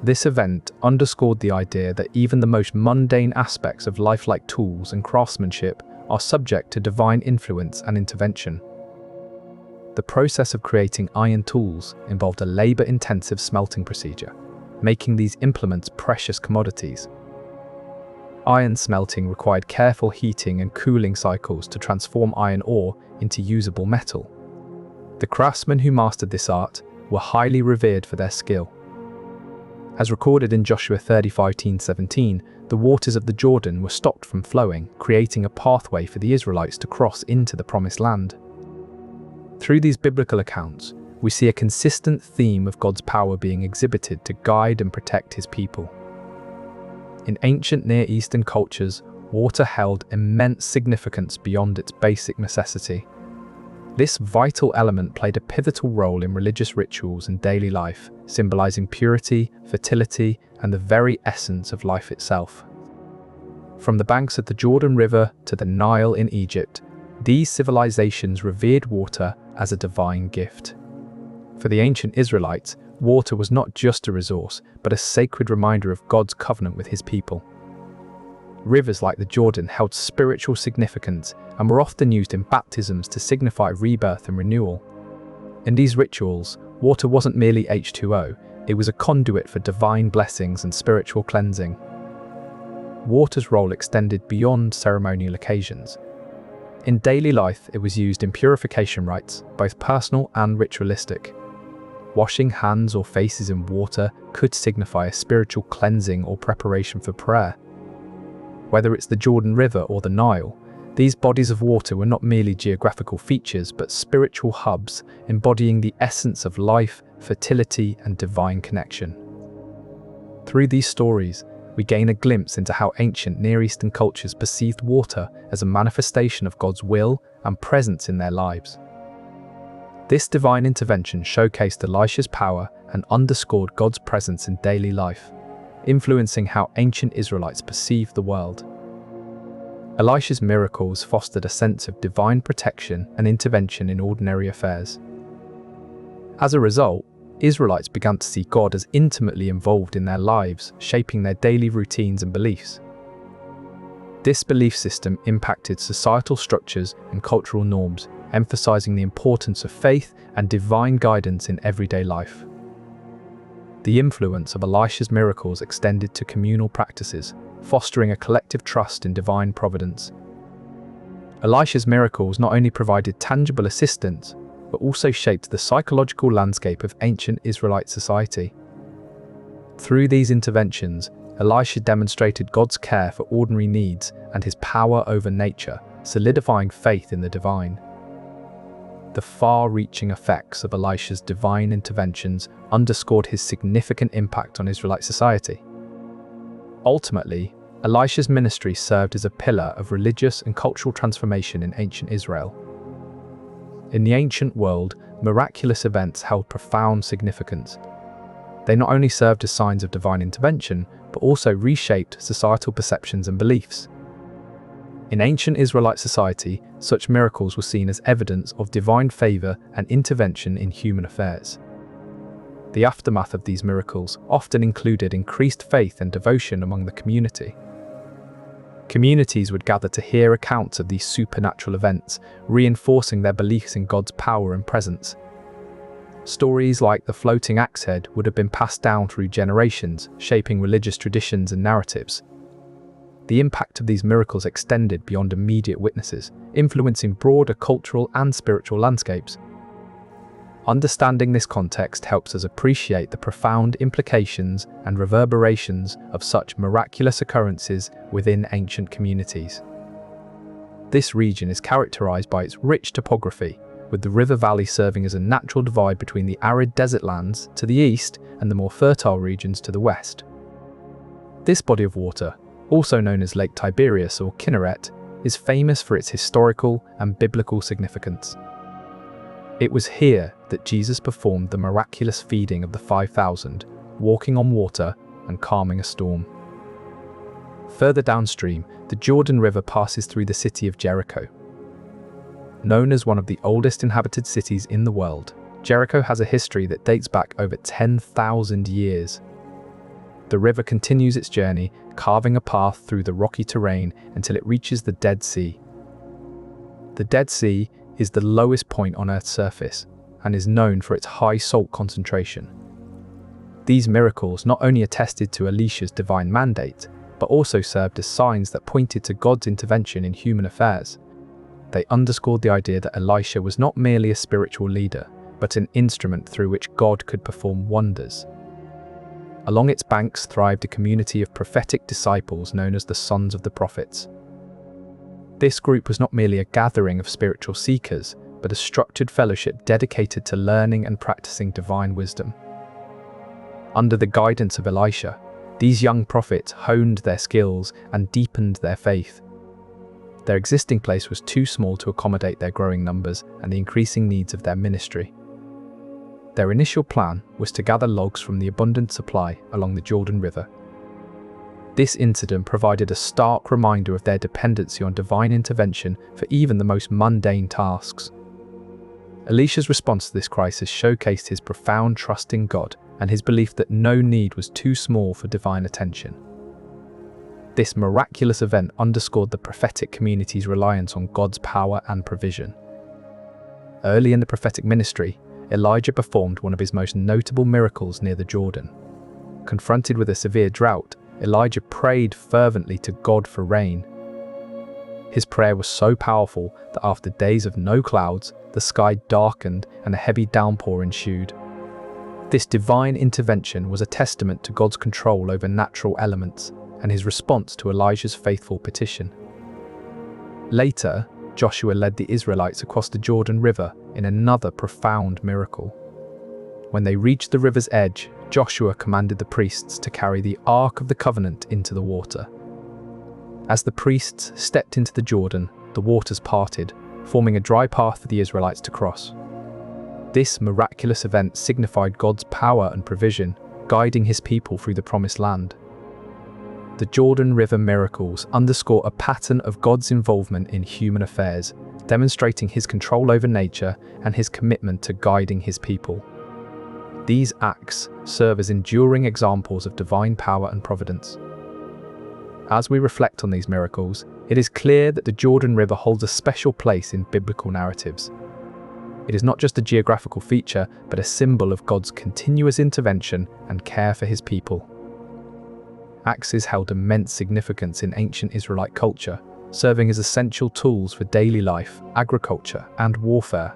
This event underscored the idea that even the most mundane aspects of life, like tools and craftsmanship, are subject to divine influence and intervention. The process of creating iron tools involved a labor-intensive smelting procedure, making these implements precious commodities. Iron smelting required careful heating and cooling cycles to transform iron ore into usable metal. The craftsmen who mastered this art were highly revered for their skill. As recorded in Joshua 35:17, the waters of the Jordan were stopped from flowing, creating a pathway for the Israelites to cross into the Promised Land. Through these biblical accounts, we see a consistent theme of God's power being exhibited to guide and protect his people. In ancient Near Eastern cultures, water held immense significance beyond its basic necessity. This vital element played a pivotal role in religious rituals and daily life, symbolizing purity, fertility, and the very essence of life itself. From the banks of the Jordan River to the Nile in Egypt, these civilizations revered water as a divine gift. For the ancient Israelites, water was not just a resource, but a sacred reminder of God's covenant with his people. Rivers like the Jordan held spiritual significance and were often used in baptisms to signify rebirth and renewal. In these rituals, water wasn't merely H2O, it was a conduit for divine blessings and spiritual cleansing. water's role extended beyond ceremonial occasions. In daily life, it was used in purification rites, both personal and ritualistic. Washing hands or faces in water could signify a spiritual cleansing or preparation for prayer. Whether it's the Jordan River or the Nile, these bodies of water were not merely geographical features but spiritual hubs embodying the essence of life, fertility, and divine connection. Through these stories, we gain a glimpse into how ancient Near Eastern cultures perceived water as a manifestation of God's will and presence in their lives. This divine intervention showcased Elisha's power and underscored God's presence in daily life, influencing how ancient Israelites perceived the world. Elisha's miracles fostered a sense of divine protection and intervention in ordinary affairs. As a result, Israelites began to see God as intimately involved in their lives, shaping their daily routines and beliefs. This belief system impacted societal structures and cultural norms, emphasizing the importance of faith and divine guidance in everyday life. The influence of Elisha's miracles extended to communal practices, fostering a collective trust in divine providence. Elisha's miracles not only provided tangible assistance, but also shaped the psychological landscape of ancient Israelite society. Through these interventions, Elisha demonstrated God's care for ordinary needs and his power over nature, solidifying faith in the divine. The far-reaching effects of Elisha's divine interventions underscored his significant impact on Israelite society. Ultimately, Elisha's ministry served as a pillar of religious and cultural transformation in ancient Israel. In the ancient world, miraculous events held profound significance. They not only served as signs of divine intervention, but also reshaped societal perceptions and beliefs. In ancient Israelite society, such miracles were seen as evidence of divine favor and intervention in human affairs. The aftermath of these miracles often included increased faith and devotion among the community. Communities would gather to hear accounts of these supernatural events, reinforcing their beliefs in God's power and presence. Stories like the floating axe head would have been passed down through generations, shaping religious traditions and narratives. The impact of these miracles extended beyond immediate witnesses, influencing broader cultural and spiritual landscapes. Understanding this context helps us appreciate the profound implications and reverberations of such miraculous occurrences within ancient communities. This region is characterized by its rich topography, with the river valley serving as a natural divide between the arid desert lands to the east and the more fertile regions to the west. This body of water, also known as Lake Tiberias or Kinneret, is famous for its historical and biblical significance. It was here that Jesus performed the miraculous feeding of the 5,000, walking on water and calming a storm. Further downstream, the Jordan River passes through the city of Jericho. Known as one of the oldest inhabited cities in the world, Jericho has a history that dates back over 10,000 years. The river continues its journey, carving a path through the rocky terrain until it reaches the Dead Sea. The Dead Sea is the lowest point on Earth's surface and is known for its high salt concentration. These miracles not only attested to Elisha's divine mandate, but also served as signs that pointed to God's intervention in human affairs. They underscored the idea that Elisha was not merely a spiritual leader, but an instrument through which God could perform wonders. Along its banks thrived a community of prophetic disciples known as the Sons of the Prophets. This group was not merely a gathering of spiritual seekers, but a structured fellowship dedicated to learning and practicing divine wisdom. Under the guidance of Elisha, these young prophets honed their skills and deepened their faith. Their existing place was too small to accommodate their growing numbers and the increasing needs of their ministry. Their initial plan was to gather logs from the abundant supply along the Jordan River. This incident provided a stark reminder of their dependency on divine intervention for even the most mundane tasks. Elisha's response to this crisis showcased his profound trust in God and his belief that no need was too small for divine attention. This miraculous event underscored the prophetic community's reliance on God's power and provision. Early in the prophetic ministry, Elijah performed one of his most notable miracles near the Jordan. Confronted with a severe drought, Elijah prayed fervently to God for rain. His prayer was so powerful that after days of no clouds, the sky darkened and a heavy downpour ensued. This divine intervention was a testament to God's control over natural elements and his response to Elijah's faithful petition. Later, Joshua led the Israelites across the Jordan River in another profound miracle. When they reached the river's edge, Joshua commanded the priests to carry the Ark of the Covenant into the water. As the priests stepped into the Jordan, the waters parted, forming a dry path for the Israelites to cross. This miraculous event signified God's power and provision, guiding his people through the Promised Land. The Jordan River miracles underscore a pattern of God's involvement in human affairs, demonstrating his control over nature and his commitment to guiding his people. These acts serve as enduring examples of divine power and providence. As we reflect on these miracles, it is clear that the Jordan River holds a special place in biblical narratives. It is not just a geographical feature, but a symbol of God's continuous intervention and care for his people. Axes held immense significance in ancient Israelite culture, serving as essential tools for daily life, agriculture, and warfare.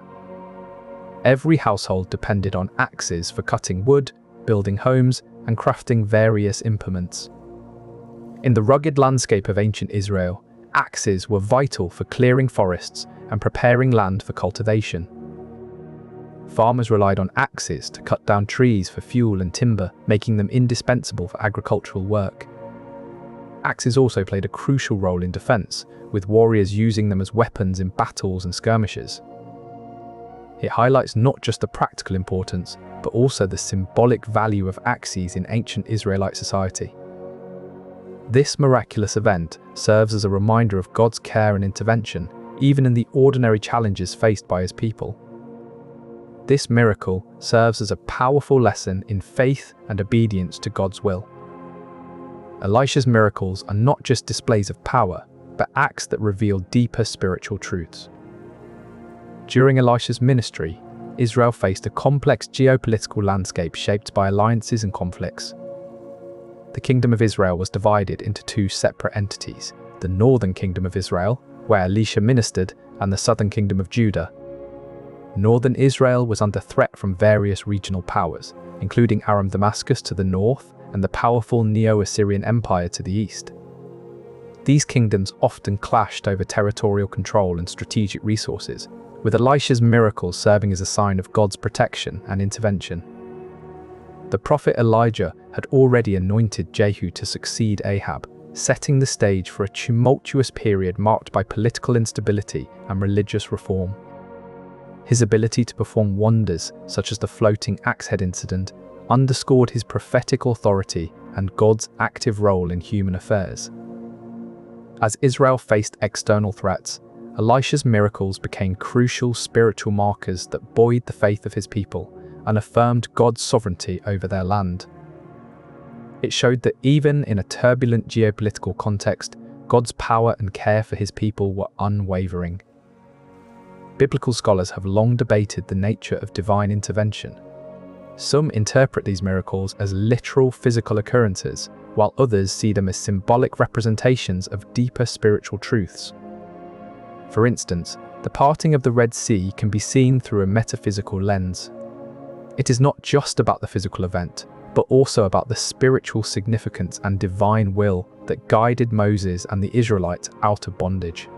Every household depended on axes for cutting wood, building homes, and crafting various implements. In the rugged landscape of ancient Israel, axes were vital for clearing forests and preparing land for cultivation. Farmers relied on axes to cut down trees for fuel and timber, making them indispensable for agricultural work. Axes also played a crucial role in defense, with warriors using them as weapons in battles and skirmishes. It highlights not just the practical importance, but also the symbolic value of axes in ancient Israelite society. This miraculous event serves as a reminder of God's care and intervention, even in the ordinary challenges faced by his people. This miracle serves as a powerful lesson in faith and obedience to God's will. Elisha's miracles are not just displays of power, but acts that reveal deeper spiritual truths. During Elisha's ministry, Israel faced a complex geopolitical landscape shaped by alliances and conflicts. The Kingdom of Israel was divided into two separate entities: the northern Kingdom of Israel, where Elisha ministered, and the southern Kingdom of Judah. Northern Israel was under threat from various regional powers, including Aram Damascus to the north and the powerful Neo-Assyrian Empire to the east. These kingdoms often clashed over territorial control and strategic resources, with Elisha's miracles serving as a sign of God's protection and intervention. The prophet Elijah had already anointed Jehu to succeed Ahab, setting the stage for a tumultuous period marked by political instability and religious reform. His ability to perform wonders, such as the floating axe head incident, underscored his prophetic authority and God's active role in human affairs. As Israel faced external threats, Elisha's miracles became crucial spiritual markers that buoyed the faith of his people and affirmed God's sovereignty over their land. It showed that even in a turbulent geopolitical context, God's power and care for his people were unwavering. Biblical scholars have long debated the nature of divine intervention. Some interpret these miracles as literal physical occurrences, while others see them as symbolic representations of deeper spiritual truths. For instance, the parting of the Red Sea can be seen through a metaphysical lens. It is not just about the physical event, but also about the spiritual significance and divine will that guided Moses and the Israelites out of bondage.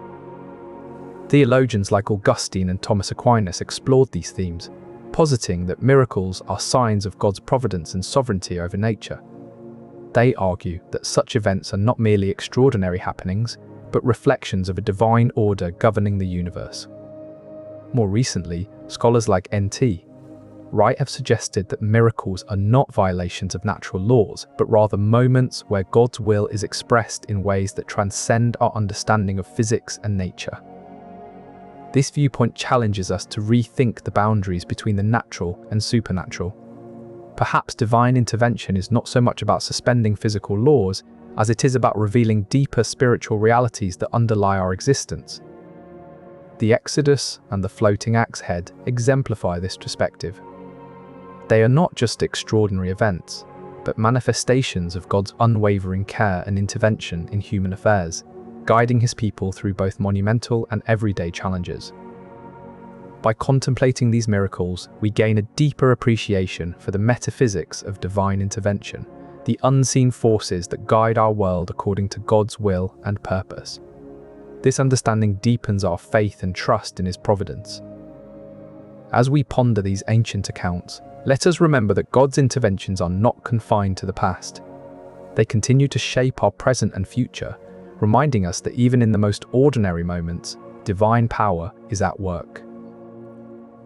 Theologians like Augustine and Thomas Aquinas explored these themes, positing that miracles are signs of God's providence and sovereignty over nature. They argue that such events are not merely extraordinary happenings, but reflections of a divine order governing the universe. More recently, scholars like N.T. Wright have suggested that miracles are not violations of natural laws, but rather moments where God's will is expressed in ways that transcend our understanding of physics and nature. This viewpoint challenges us to rethink the boundaries between the natural and supernatural. Perhaps divine intervention is not so much about suspending physical laws as it is about revealing deeper spiritual realities that underlie our existence. The Exodus and the floating axe head exemplify this perspective. They are not just extraordinary events, but manifestations of God's unwavering care and intervention in human affairs, guiding his people through both monumental and everyday challenges. By contemplating these miracles, we gain a deeper appreciation for the metaphysics of divine intervention, the unseen forces that guide our world according to God's will and purpose. This understanding deepens our faith and trust in his providence. As we ponder these ancient accounts, let us remember that God's interventions are not confined to the past. They continue to shape our present and future, reminding us that even in the most ordinary moments, divine power is at work.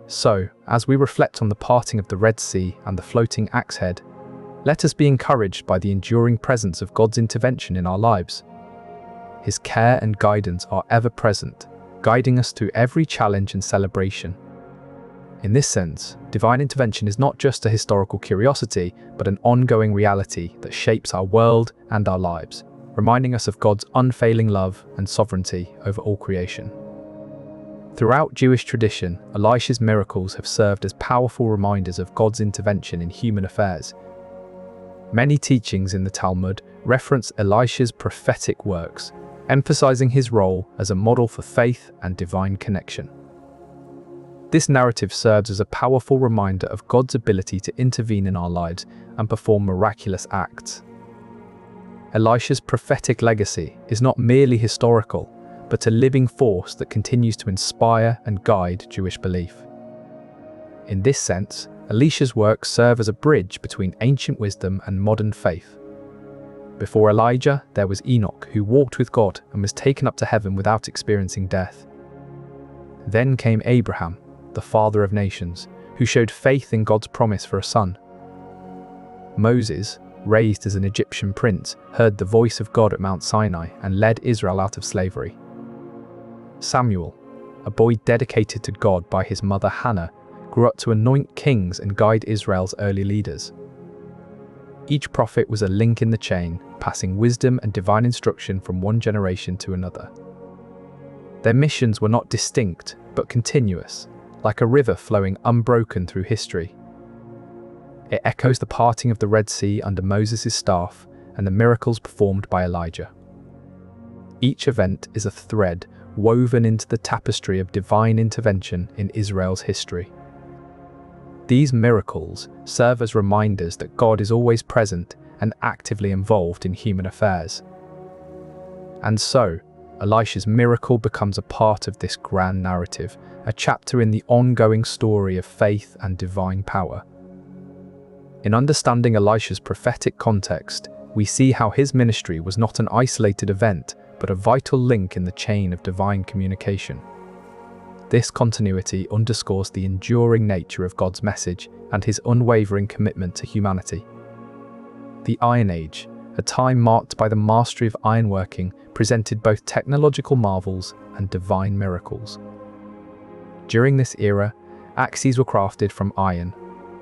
So, as we reflect on the parting of the Red Sea and the floating axe head, let us be encouraged by the enduring presence of God's intervention in our lives. His care and guidance are ever present, guiding us through every challenge and celebration. In this sense, divine intervention is not just a historical curiosity, but an ongoing reality that shapes our world and our lives, reminding us of God's unfailing love and sovereignty over all creation. Throughout Jewish tradition, Elisha's miracles have served as powerful reminders of God's intervention in human affairs. Many teachings in the Talmud reference Elisha's prophetic works, emphasizing his role as a model for faith and divine connection. This narrative serves as a powerful reminder of God's ability to intervene in our lives and perform miraculous acts. Elisha's prophetic legacy is not merely historical, but a living force that continues to inspire and guide Jewish belief. In this sense, Elisha's works serve as a bridge between ancient wisdom and modern faith. Before Elijah, there was Enoch, who walked with God and was taken up to heaven without experiencing death. Then came Abraham, the father of nations, who showed faith in God's promise for a son. Moses, raised as an Egyptian prince, heard the voice of God at Mount Sinai and led Israel out of slavery. Samuel, a boy dedicated to God by his mother Hannah, grew up to anoint kings and guide Israel's early leaders. Each prophet was a link in the chain, passing wisdom and divine instruction from one generation to another. Their missions were not distinct, but continuous, like a river flowing unbroken through history. It echoes the parting of the Red Sea under Moses' staff and the miracles performed by Elijah. Each event is a thread woven into the tapestry of divine intervention in Israel's history. These miracles serve as reminders that God is always present and actively involved in human affairs. And so, Elisha's miracle becomes a part of this grand narrative, a chapter in the ongoing story of faith and divine power. In understanding Elisha's prophetic context, we see how his ministry was not an isolated event, but a vital link in the chain of divine communication. This continuity underscores the enduring nature of God's message and his unwavering commitment to humanity. The Iron Age, a time marked by the mastery of ironworking, presented both technological marvels and divine miracles. During this era, axes were crafted from iron,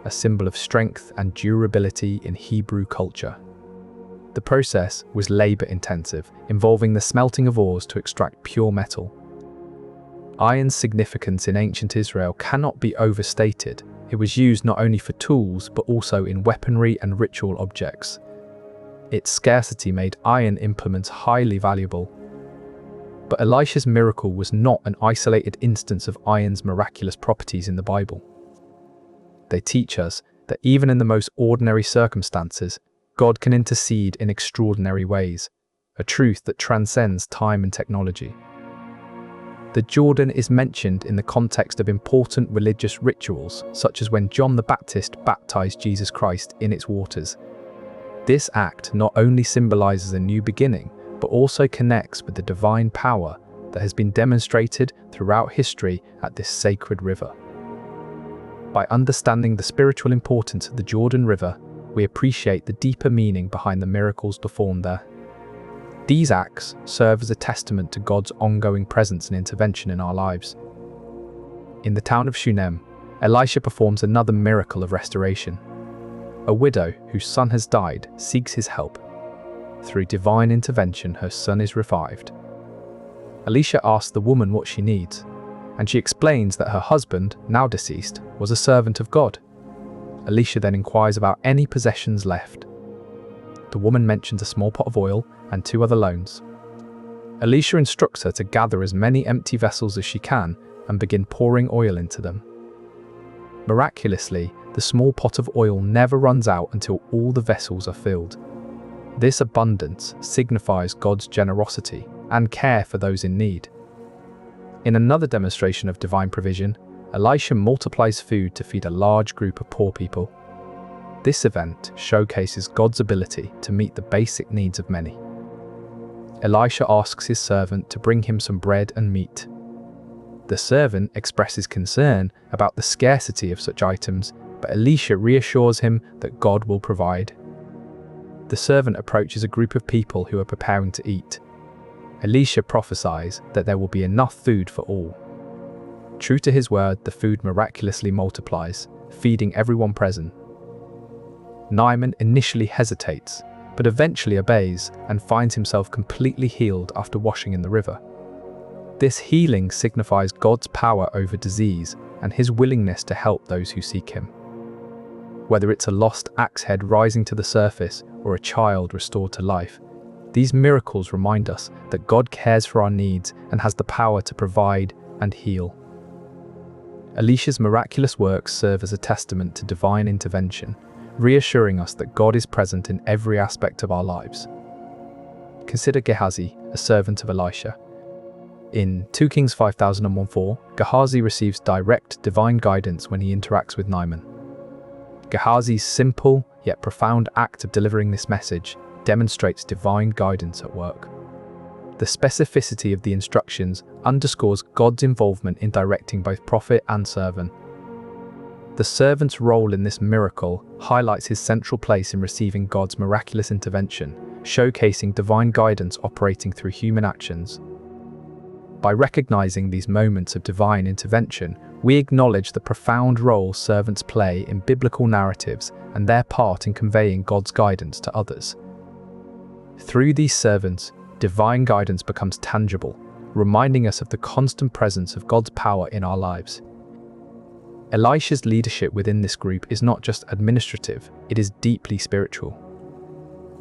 a symbol of strength and durability in Hebrew culture. The process was labor-intensive, involving the smelting of ores to extract pure metal. Iron's significance in ancient Israel cannot be overstated. It was used not only for tools, but also in weaponry and ritual objects. Its scarcity made iron implements highly valuable. But Elisha's miracle was not an isolated instance of iron's miraculous properties in the Bible. They teach us that even in the most ordinary circumstances, God can intercede in extraordinary ways, a truth that transcends time and technology. The Jordan is mentioned in the context of important religious rituals, such as when John the Baptist baptized Jesus Christ in its waters. This act not only symbolizes a new beginning, but also connects with the divine power that has been demonstrated throughout history at this sacred river. By understanding the spiritual importance of the Jordan River, we appreciate the deeper meaning behind the miracles performed there. These acts serve as a testament to God's ongoing presence and intervention in our lives. In the town of Shunem, Elisha performs another miracle of restoration. A widow whose son has died seeks his help. Through divine intervention, her son is revived. Elisha asks the woman what she needs, and she explains that her husband, now deceased, was a servant of God. Elisha then inquires about any possessions left, the woman mentions a small pot of oil and 2 other loaves. Elisha instructs her to gather as many empty vessels as she can and begin pouring oil into them. Miraculously, the small pot of oil never runs out until all the vessels are filled. This abundance signifies God's generosity and care for those in need. In another demonstration of divine provision, Elisha multiplies food to feed a large group of poor people. This event showcases God's ability to meet the basic needs of many. Elisha asks his servant to bring him some bread and meat. The servant expresses concern about the scarcity of such items, but Elisha reassures him that God will provide. The servant approaches a group of people who are preparing to eat. Elisha prophesies that there will be enough food for all. True to his word, the food miraculously multiplies, feeding everyone present. Naaman initially hesitates, but eventually obeys and finds himself completely healed after washing in the river. This healing signifies God's power over disease and his willingness to help those who seek him. Whether it's a lost axe head rising to the surface or a child restored to life, these miracles remind us that God cares for our needs and has the power to provide and heal. Elisha's miraculous works serve as a testament to divine intervention, reassuring us that God is present in every aspect of our lives. Consider Gehazi, a servant of Elisha. In 2 Kings 5014, Gehazi receives direct divine guidance when he interacts with Naaman. Gehazi's simple yet profound act of delivering this message demonstrates divine guidance at work. The specificity of the instructions underscores God's involvement in directing both prophet and servant. The servant's role in this miracle highlights his central place in receiving God's miraculous intervention, showcasing divine guidance operating through human actions. By recognizing these moments of divine intervention, we acknowledge the profound role servants play in biblical narratives and their part in conveying God's guidance to others. Through these servants, divine guidance becomes tangible, reminding us of the constant presence of God's power in our lives. Elisha's leadership within this group is not just administrative, it is deeply spiritual.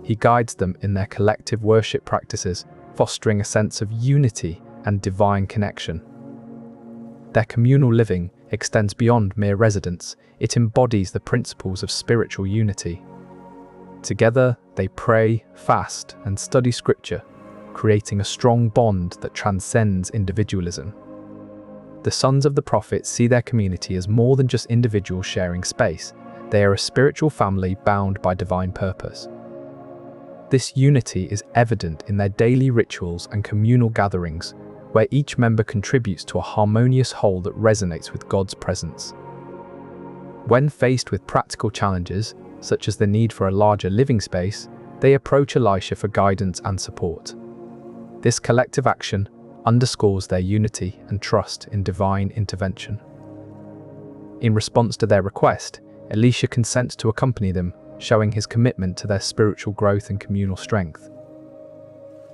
He guides them in their collective worship practices, fostering a sense of unity and divine connection. Their communal living extends beyond mere residence, it embodies the principles of spiritual unity. Together, they pray, fast, and study scripture, creating a strong bond that transcends individualism. The sons of the prophet see their community as more than just individuals sharing space. They are a spiritual family bound by divine purpose. This unity is evident in their daily rituals and communal gatherings, where each member contributes to a harmonious whole that resonates with God's presence. When faced with practical challenges, such as the need for a larger living space, they approach Elisha for guidance and support. This collective action underscores their unity and trust in divine intervention. In response to their request, Elisha consents to accompany them, showing his commitment to their spiritual growth and communal strength.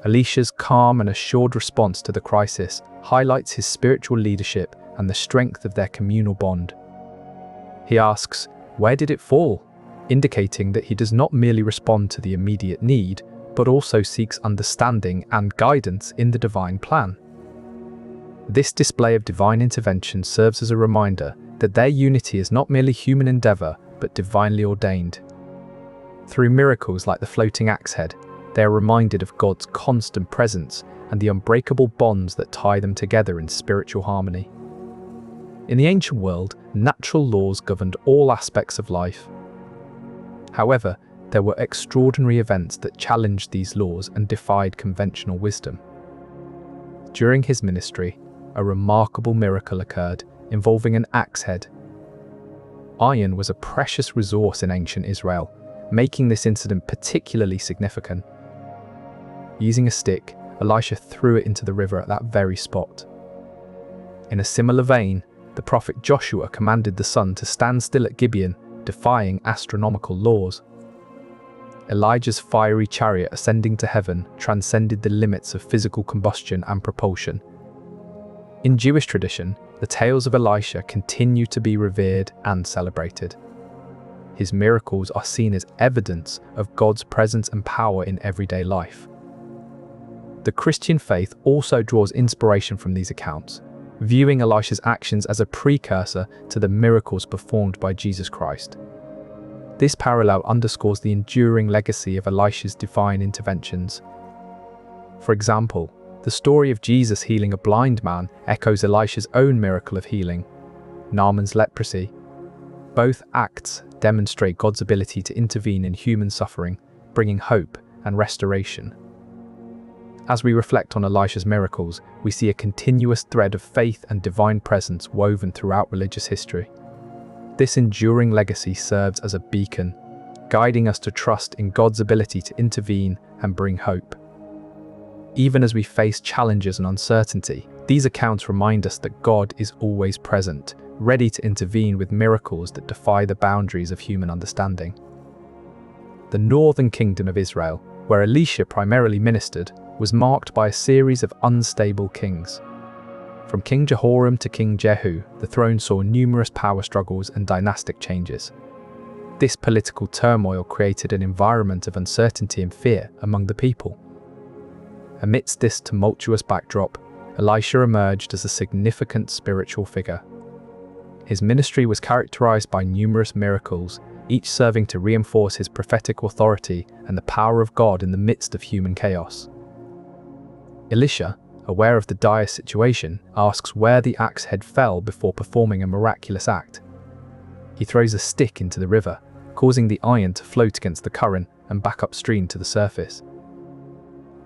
Elisha's calm and assured response to the crisis highlights his spiritual leadership and the strength of their communal bond. He asks, "Where did it fall?" indicating that he does not merely respond to the immediate need, but also seeks understanding and guidance in the divine plan. This display of divine intervention serves as a reminder that their unity is not merely human endeavor, but divinely ordained. Through miracles like the floating axe head, they are reminded of God's constant presence and the unbreakable bonds that tie them together in spiritual harmony. In the ancient world, natural laws governed all aspects of life. However, there were extraordinary events that challenged these laws and defied conventional wisdom. During his ministry, a remarkable miracle occurred involving an axe head. Iron was a precious resource in ancient Israel, making this incident particularly significant. Using a stick, Elisha threw it into the river at that very spot. In a similar vein, the prophet Joshua commanded the sun to stand still at Gibeon, defying astronomical laws. Elijah's fiery chariot ascending to heaven transcended the limits of physical combustion and propulsion. In Jewish tradition, the tales of Elisha continue to be revered and celebrated. his miracles are seen as evidence of God's presence and power in everyday life. The Christian faith also draws inspiration from these accounts, viewing Elisha's actions as a precursor to the miracles performed by Jesus Christ. This parallel underscores the enduring legacy of Elisha's divine interventions. For example, the story of Jesus healing a blind man echoes Elisha's own miracle of healing, Naaman's leprosy. Both acts demonstrate God's ability to intervene in human suffering, bringing hope and restoration. As we reflect on Elisha's miracles, we see a continuous thread of faith and divine presence woven throughout religious history. This enduring legacy serves as a beacon, guiding us to trust in God's ability to intervene and bring hope. Even as we face challenges and uncertainty, these accounts remind us that God is always present, ready to intervene with miracles that defy the boundaries of human understanding. The northern kingdom of Israel, where Elisha primarily ministered, was marked by a series of unstable kings. From King Jehoram to King Jehu, the throne saw numerous power struggles and dynastic changes. This political turmoil created an environment of uncertainty and fear among the people. Amidst this tumultuous backdrop, Elisha emerged as a significant spiritual figure. His ministry was characterized by numerous miracles, each serving to reinforce his prophetic authority and the power of God in the midst of human chaos. Elisha, aware of the dire situation, asks where the axe head fell before performing a miraculous act. He throws a stick into the river, causing the iron to float against the current and back upstream to the surface.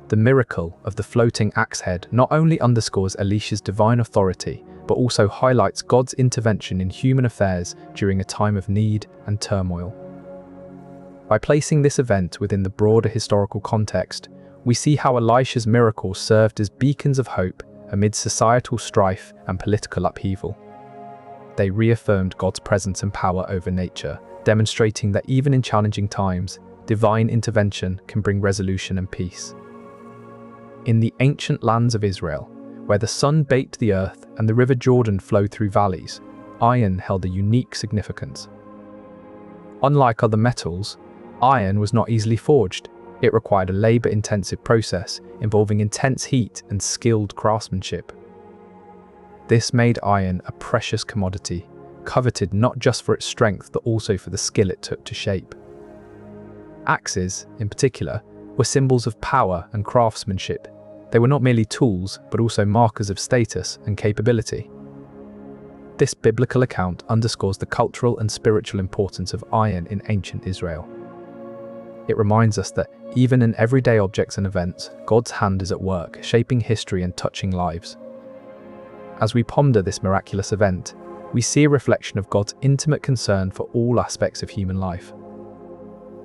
The miracle of the floating axe head not only underscores Elisha's divine authority, but also highlights God's intervention in human affairs during a time of need and turmoil. By placing this event within the broader historical context, we see how Elisha's miracles served as beacons of hope amid societal strife and political upheaval. They reaffirmed God's presence and power over nature, demonstrating that even in challenging times, divine intervention can bring resolution and peace. In the ancient lands of Israel, where the sun baked the earth and the river Jordan flowed through valleys, iron held a unique significance. Unlike other metals, iron was not easily forged. It required a labor-intensive process involving intense heat and skilled craftsmanship. This made iron a precious commodity, coveted not just for its strength but also for the skill it took to shape. Axes, in particular, were symbols of power and craftsmanship. They were not merely tools, but also markers of status and capability. This biblical account underscores the cultural and spiritual importance of iron in ancient Israel. It reminds us that even in everyday objects and events, God's hand is at work, shaping history and touching lives. As we ponder this miraculous event, we see a reflection of God's intimate concern for all aspects of human life.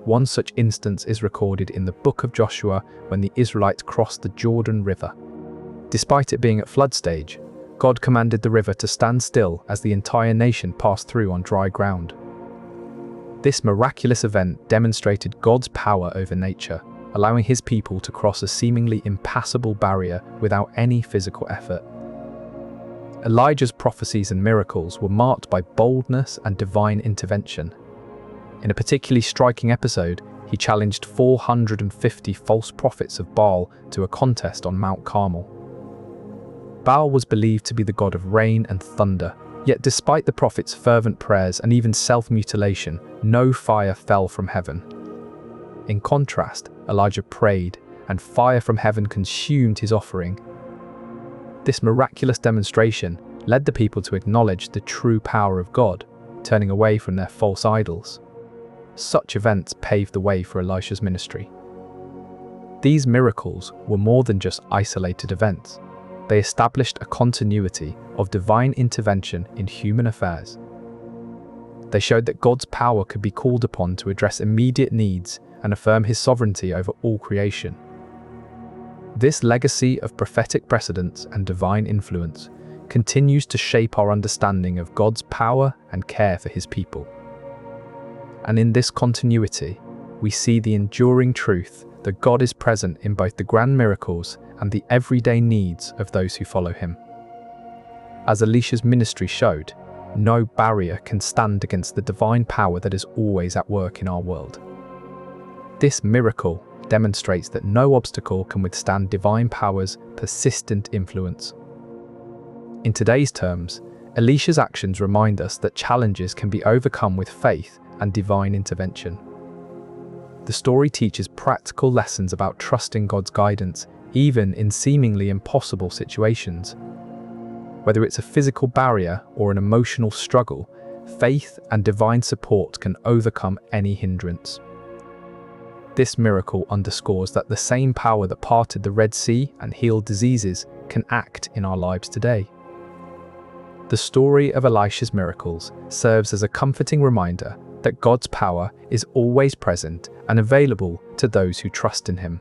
One such instance is recorded in the book of Joshua when the Israelites crossed the Jordan River. Despite it being at flood stage, God commanded the river to stand still as the entire nation passed through on dry ground. This miraculous event demonstrated God's power over nature, allowing his people to cross a seemingly impassable barrier without any physical effort. Elijah's prophecies and miracles were marked by boldness and divine intervention. In a particularly striking episode, he challenged 450 false prophets of Baal to a contest on Mount Carmel. Baal was believed to be the god of rain and thunder, yet despite the prophets' fervent prayers and even self-mutilation, no fire fell from heaven. In contrast, Elijah prayed, and fire from heaven consumed his offering. This miraculous demonstration led the people to acknowledge the true power of God, turning away from their false idols. Such events paved the way for Elisha's ministry. These miracles were more than just isolated events. They established a continuity of divine intervention in human affairs. They showed that God's power could be called upon to address immediate needs and affirm his sovereignty over all creation. This legacy of prophetic precedents and divine influence continues to shape our understanding of God's power and care for his people. And in this continuity, we see the enduring truth that God is present in both the grand miracles and the everyday needs of those who follow him. As Elisha's ministry showed, no barrier can stand against the divine power that is always at work in our world. This miracle demonstrates that no obstacle can withstand divine power's persistent influence. In today's terms, Elisha's actions remind us that challenges can be overcome with faith and divine intervention. The story teaches practical lessons about trusting God's guidance, even in seemingly impossible situations. Whether it's a physical barrier or an emotional struggle, faith and divine support can overcome any hindrance. This miracle underscores that the same power that parted the Red Sea and healed diseases can act in our lives today. The story of Elisha's miracles serves as a comforting reminder that God's power is always present and available to those who trust in Him.